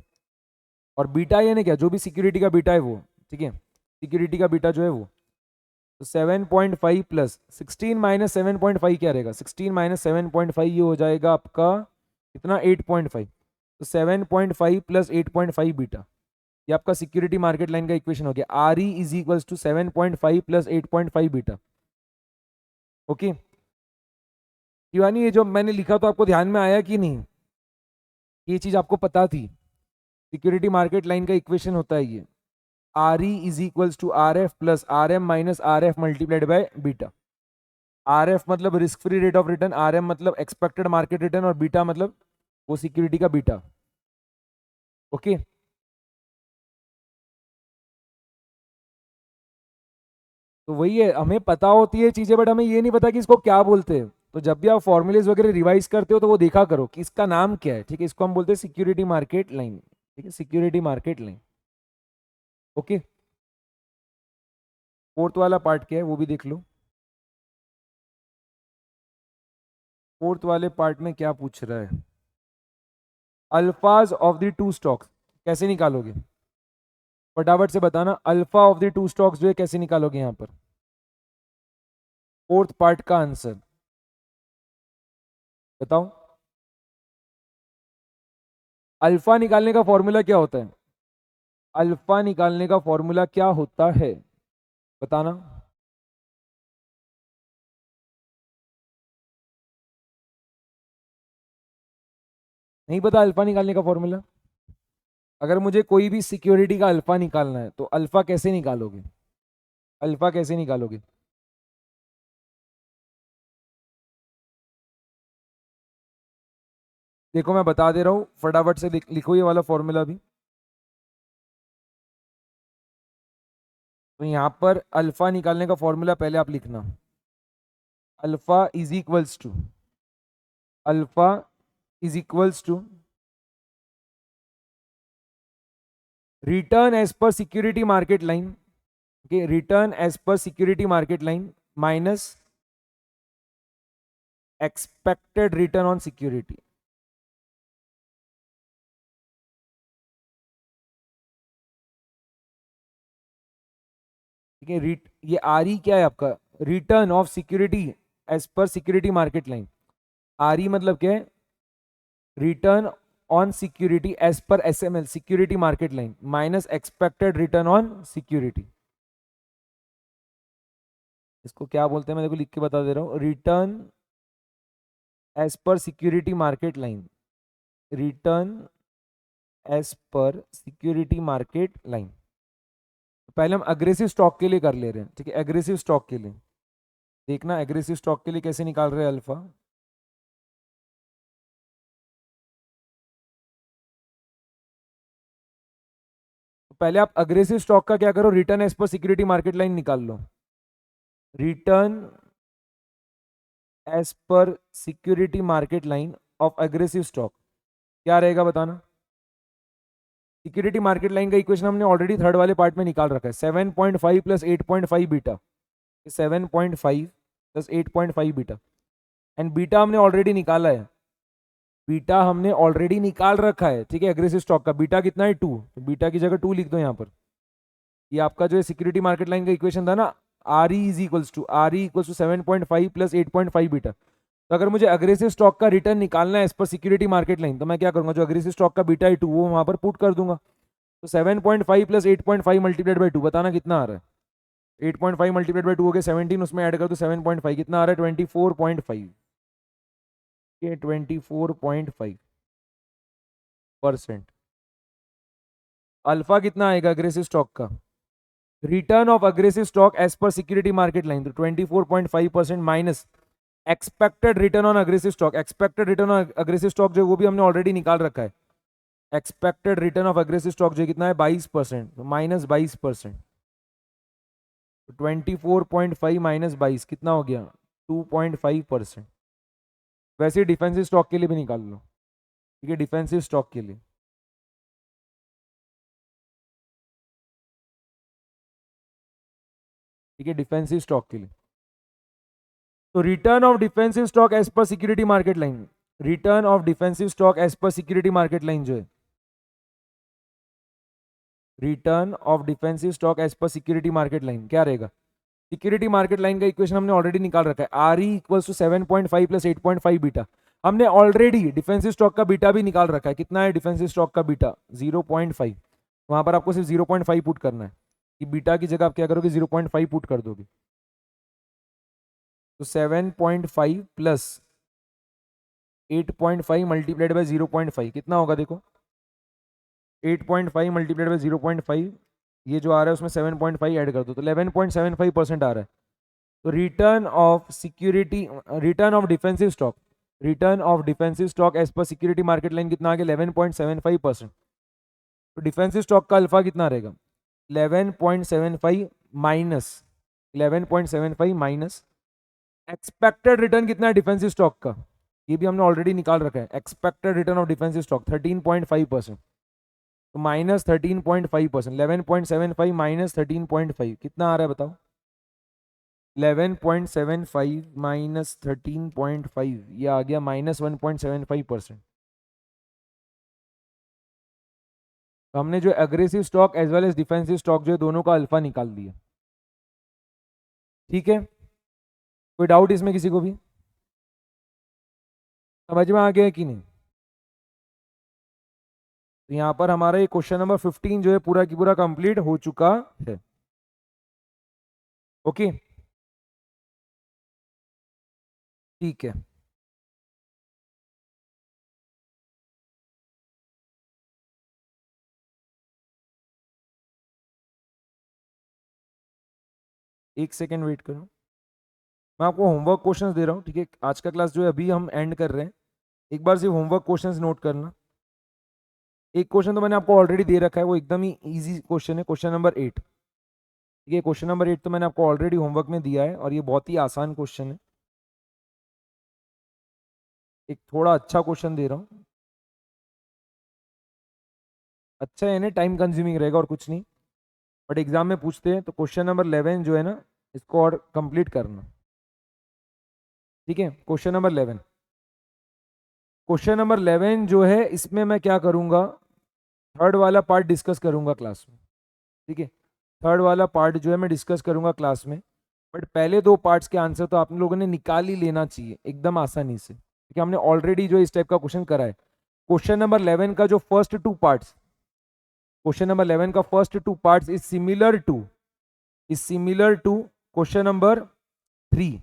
और बीटा यानी क्या, जो भी सिक्योरिटी का बीटा है वो, ठीक है। सिक्योरिटी का बीटा जो है वो, तो 7.5 प्लस 16 माइनस 7.5 क्या रहेगा, 16 माइनस 7.5 ये हो जाएगा आपका कितना 8.5, तो 7.5 प्लस 8.5 बीटा, ये आपका सिक्योरिटी मार्केट लाइन का इक्वेशन हो गया। R E is equals to 7.5 plus 8.5 beta. Okay Shivani, ये जो मैंने लिखा तो आपको ध्यान में आया कि नहीं? ये चीज आपको पता थी, सिक्योरिटी मार्केट लाइन का इक्वेशन होता है ये, R E is equals to R F plus R M minus R F multiplied by beta. R F मतलब risk free rate of return, R M मतलब एक्सपेक्टेड मार्केट रिटर्न, और beta मतलब वो security का beta. Okay, तो वही है, हमें पता होती है चीजें, बट हमें ये नहीं पता कि इसको क्या बोलते हैं। तो जब भी आप फॉर्मुलेज वगैरह रिवाइज करते हो तो वो देखा करो कि इसका नाम क्या है, ठीक है। इसको हम बोलते हैं सिक्योरिटी मार्केट लाइन, ठीक है, security market line. Okay, fourth वाला पार्ट क्या है वो भी देख लो। फोर्थ वाले पार्ट में क्या पूछ रहा है, अल्फाज ऑफ द टू स्टॉक्स कैसे निकालोगे, फटाफट से बताना। Alpha of the two stocks जो है कैसे निकालोगे यहाँ पर, फोर्थ पार्ट का आंसर बताओ। अल्फा निकालने का फॉर्मूला क्या होता है, अल्फा निकालने का फॉर्मूला क्या होता है बताना। नहीं पता अल्फा निकालने का फॉर्मूला? अगर मुझे कोई भी सिक्योरिटी का अल्फा निकालना है तो अल्फा कैसे निकालोगे, अल्फा कैसे निकालोगे? देखो मैं बता दे रहा हूं, फटाफट से लिखो ये वाला फॉर्मूला भी। तो यहां पर अल्फा निकालने का फॉर्मूला पहले आप लिखना, alpha is equals to, alpha is equals to return as per security market line, okay, return as per security market line minus expected return on security. ठीक है, ये आर ई क्या है आपका, return of security as per security market line. R E मतलब क्या है, return on security as per S M L security market line minus expected return on security. इसको क्या बोलते हैं मैं देखो लिख के बता दे रहा हूं, return as per security market line, return as per security market line. पहले हम अग्रेसिव स्टॉक के लिए कर ले रहे हैं, ठीक है। एग्रेसिव स्टॉक के लिए देखना, एग्रेसिव स्टॉक के लिए कैसे निकाल रहे हैं अल्फा। तो पहले आप अग्रेसिव स्टॉक का क्या करो, return as per security market line निकाल लो। Return as per security market line of aggressive stock क्या रहेगा बताना। सिक्योरिटी मार्केट लाइन का इक्वेशन हमने ऑलरेडी थर्ड वाले पार्ट में निकाल रखा है, 7.5 plus 8.5 beta, 7.5 plus 8.5 beta, and beta हमने ऑलरेडी निकाला है, बीटा हमने ऑलरेडी निकाल रखा है, ठीक है। एग्रेसिव स्टॉक का बीटा कितना है 2, तो बीटा की जगह 2 लिख दो यहाँ पर। ये आपका जो है सिक्योरिटी मार्केट लाइन का इक्वेशन था ना, R E is equals to, R E equals to 7.5 plus 8.5 beta. तो अगर मुझे अग्रेसिव स्टॉक का रिटर्न निकालना है as per security market line, तो मैं क्या करूंगा, जो अग्रेसिव स्टॉक का बीटा है 2 वो वहां पर पुट कर दूंगा। तो 7.5 प्लस 8.5 मल्टीप्लाइड बाई 2 बताना कितना आ रहा है, 8.5 मल्टीप्लाइड बाई 2 हो गया 17, उसमें ऐड कर दो 7.5, कितना आ रहा है 24.5, ये 24.5%। अल्फा कितना आएगा अग्रेसिव स्टॉक का, return of aggressive stock as per security market line, तो 24.5% minus expected return on aggressive stock. Expected return on aggressive stock जो वो भी हमने ऑलरेडी निकाल रखा है। Expected return of aggressive stock जो कितना है 22%, तो माइनस 22%, 24.5 माइनस 22 कितना हो गया 2.5%। वैसे डिफेंसिव स्टॉक के लिए भी निकाल लो, ठीक है, डिफेंसिव स्टॉक के लिए, ठीक है, डिफेंसिव स्टॉक के लिए। तो return of defensive stock as per security market line, return of defensive stock as per security market line जो है, return of defensive stock as per security market line क्या रहेगा। सिक्योरिटी मार्केट लाइन का equation हमने already निकाल रखा है, R E equals to 7.5 plus 8.5 beta. हमने ऑलरेडी डिफेंसिव स्टॉक का बीटा भी निकाल रखा है, कितना है डिफेंसिव स्टॉक का बीटा 0.5। वहां पर आपको सिर्फ 0.5 पुट करना है, कि बीटा की जगह आप क्या करोगे 0.5 पुट कर दोगे, तो 7.5 प्लस 8.5 मल्टीप्लाइड बाई 0.5 कितना होगा देखो, 8.5 मल्टीप्लाइड बाई 0.5, ये जो आ रहा है उसमें 7.5 ऐड कर दो तो 11.75% आ रहा है। तो return of security, return of defensive stock, return of defensive stock as per security market line कितना आ गया 11.75%। तो डिफेंसिव स्टॉक का अल्फा कितना रहेगा 11.75 माइनस 11.75 माइनस एक्सपेक्टेड रिटर्न कितना है डिफेंसिव स्टॉक का, ये भी हमने ऑलरेडी निकाल रखा है। Expected return of defensive stock 13.5%, तो माइनस 13.5%, 11.75 माइनस 13.5 कितना आ रहा है बताओ, 11.75 माइनस 13.5, ये आ गया माइनस 1.75%। तो हमने जो aggressive stock as well as defensive stock जो है दोनों का अल्फा निकाल दिया, ठीक है। कोई डाउट इसमें किसी को भी, समझ में आ गया है कि नहीं। तो यहां पर हमारा ये क्वेश्चन नंबर 15 जो है पूरा की पूरा कंप्लीट हो चुका है, ओके, ठीक है। एक सेकेंड वेट करो, मैं आपको होमवर्क क्वेश्चंस दे रहा हूँ, ठीक है। आज का क्लास जो है अभी हम एंड कर रहे हैं, एक बार सिर्फ होमवर्क क्वेश्चंस नोट करना। एक क्वेश्चन तो मैंने आपको ऑलरेडी दे रखा है, वो एकदम ही इजी क्वेश्चन है, क्वेश्चन नंबर 8, ठीक है। क्वेश्चन नंबर 8 तो मैंने आपको ऑलरेडी होमवर्क में दिया है और ये बहुत ही आसान क्वेश्चन है। एक थोड़ा अच्छा क्वेश्चन दे रहा हूँ, अच्छा है ना, टाइम कंज्यूमिंग रहेगा और कुछ नहीं, बट एग्जाम में पूछते हैं। तो क्वेश्चन नंबर 11 जो है ना, इसको और कंप्लीट करना, ठीक है। क्वेश्चन नंबर 11, क्वेश्चन नंबर 11 जो है इसमें मैं क्या करूंगा, थर्ड वाला पार्ट डिस्कस करूंगा क्लास में, ठीक है। थर्ड वाला पार्ट जो है मैं डिस्कस करूंगा क्लास में, बट पहले दो पार्ट्स के आंसर तो आप लोगों ने निकाल ही लेना चाहिए एकदम आसानी से, क्योंकि हमने ऑलरेडी जो इस टाइप का क्वेश्चन करा है। क्वेश्चन नंबर 11 का जो first two parts, question number 11 का first two parts is similar to question number 3,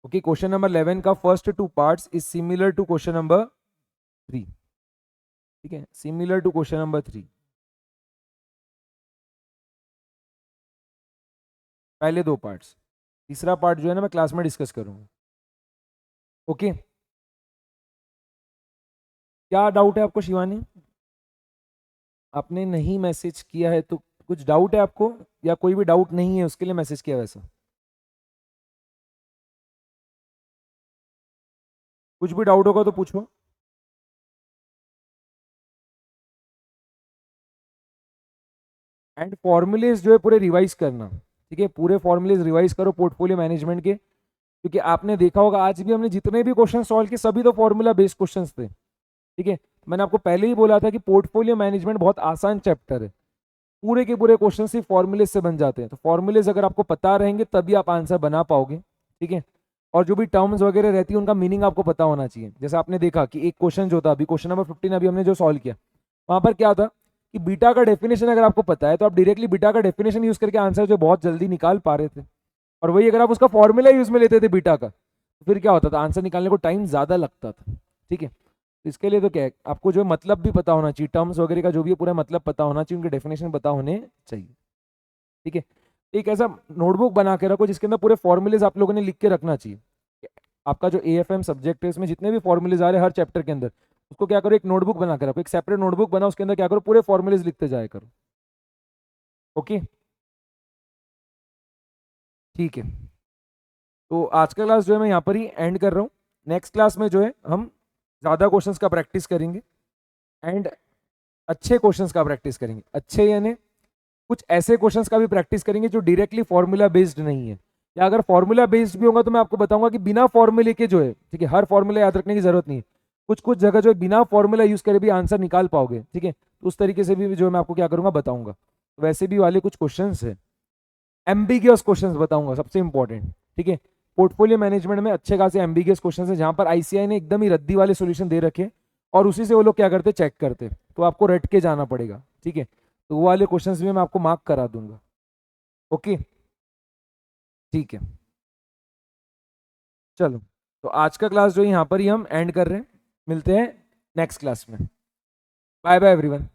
okay. Question number 11 का first two parts is similar to question number 3, ठीक है, सिमिलर टू क्वेश्चन नंबर 3, पहले दो पार्ट्स। तीसरा part जो है ना मैं क्लास में डिस्कस करूंगा, ओके। क्या डाउट है आपको शिवानी, आपने नहीं मैसेज किया है तो कुछ डाउट है आपको, या कोई भी डाउट नहीं है उसके लिए मैसेज किया वैसा, कुछ भी डाउट होगा तो पूछो। एंड फॉर्मूलेज जो है पूरे रिवाइज करना, ठीक है, पूरे फॉर्मूलेज रिवाइज करो पोर्टफोलियो मैनेजमेंट के, क्योंकि आपने देखा होगा आज भी हमने जितने भी क्वेश्चन सॉल्व किए सभी तो फॉर्मूला बेस्ड क्वेश्चंस थे, ठीक है। मैंने आपको पहले ही बोला था कि पोर्टफोलियो मैनेजमेंट बहुत आसान चैप्टर है, पूरे के पूरे क्वेश्चन सिर्फ फॉर्मूले से बन जाते हैं। तो फॉर्मूलेज अगर आपको पता रहेंगे तभी आप आंसर बना पाओगे, ठीक है। और जो भी टर्म्स वगैरह रहती है उनका मीनिंग आपको पता होना चाहिए। जैसे आपने देखा कि एक क्वेश्चन जो था अभी क्वेश्चन नंबर 15 अभी हमने जो सॉल्व किया, वहां पर क्या था कि बीटा का डेफिनेशन अगर आपको पता है तो आप डायरेक्टली बीटा का डेफिनेशन यूज करके आंसर जो बहुत जल्दी निकाल पा रहे थे, और वही अगर आप उसका फॉर्मूला यूज में लेते थे बीटा का, तो फिर क्या होता था, आंसर निकालने को टाइम ज्यादा लगता था। ठीक है, इसके लिए तो क्या है, आपको जो मतलब भी पता होना चाहिए, टर्म्स वगैरह का जो भी है पूरा मतलब पता होना चाहिए, उनके डेफिनेशन पता होने चाहिए। ठीक है, एक ऐसा नोटबुक बना के रखो जिसके अंदर पूरे फॉर्मूलेज आप लोगों ने लिख के रखना चाहिए। आपका जो एएफएम सब्जेक्ट है इसमें जितने भी फॉर्मूलेज आ रहे हैं हर चैप्टर के अंदर, उसको क्या करो, एक नोटबुक बना के रखो, एक सेपरेट नोटबुक बना, उसके अंदर क्या करो, पूरे फॉर्मूलेज लिखते जाया करो। ओके, ठीक है। तो आज का क्लास जो है मैं यहाँ पर ही एंड कर रहा हूँ। नेक्स्ट क्लास में जो है हम ज़्यादा क्वेश्चंस का प्रैक्टिस करेंगे, एंड अच्छे क्वेश्चंस का प्रैक्टिस करेंगे। अच्छे यानी कुछ ऐसे क्वेश्चंस का भी प्रैक्टिस करेंगे जो डायरेक्टली फॉर्मूला बेस्ड नहीं है, या अगर फॉर्मूला बेस्ड भी होगा तो मैं आपको बताऊंगा कि बिना फॉर्मूले के जो है, ठीक है, हर फॉर्मूला याद रखने की जरूरत नहीं है, कुछ कुछ जगह जो है बिना फॉर्मूला यूज करे भी आंसर निकाल पाओगे। ठीक है, तो उस तरीके से भी जो है मैं आपको क्या करूंगा बताऊंगा। वैसे भी वाले कुछ क्वेश्चंस है, एम्बिगियस क्वेश्चंस बताऊंगा सबसे इंपॉर्टेंट। ठीक है, पोर्टफोलियो मैनेजमेंट में अच्छे खासे एम्बिगियस क्वेश्चंस है जहां पर आईसीआई ने एकदम ही रद्दी वाले सॉल्यूशन दे रखे, और उसी से वो लोग क्या करते, चेक करते, तो आपको रट के जाना पड़ेगा। ठीक है, तो वो वाले क्वेश्चंस भी मैं आपको मार्क करा दूंगा। ओके, ठीक है, चलो। तो आज का क्लास जो है यहाँ पर ही हम एंड कर रहे हैं, मिलते हैं नेक्स्ट क्लास में। Bye bye everyone.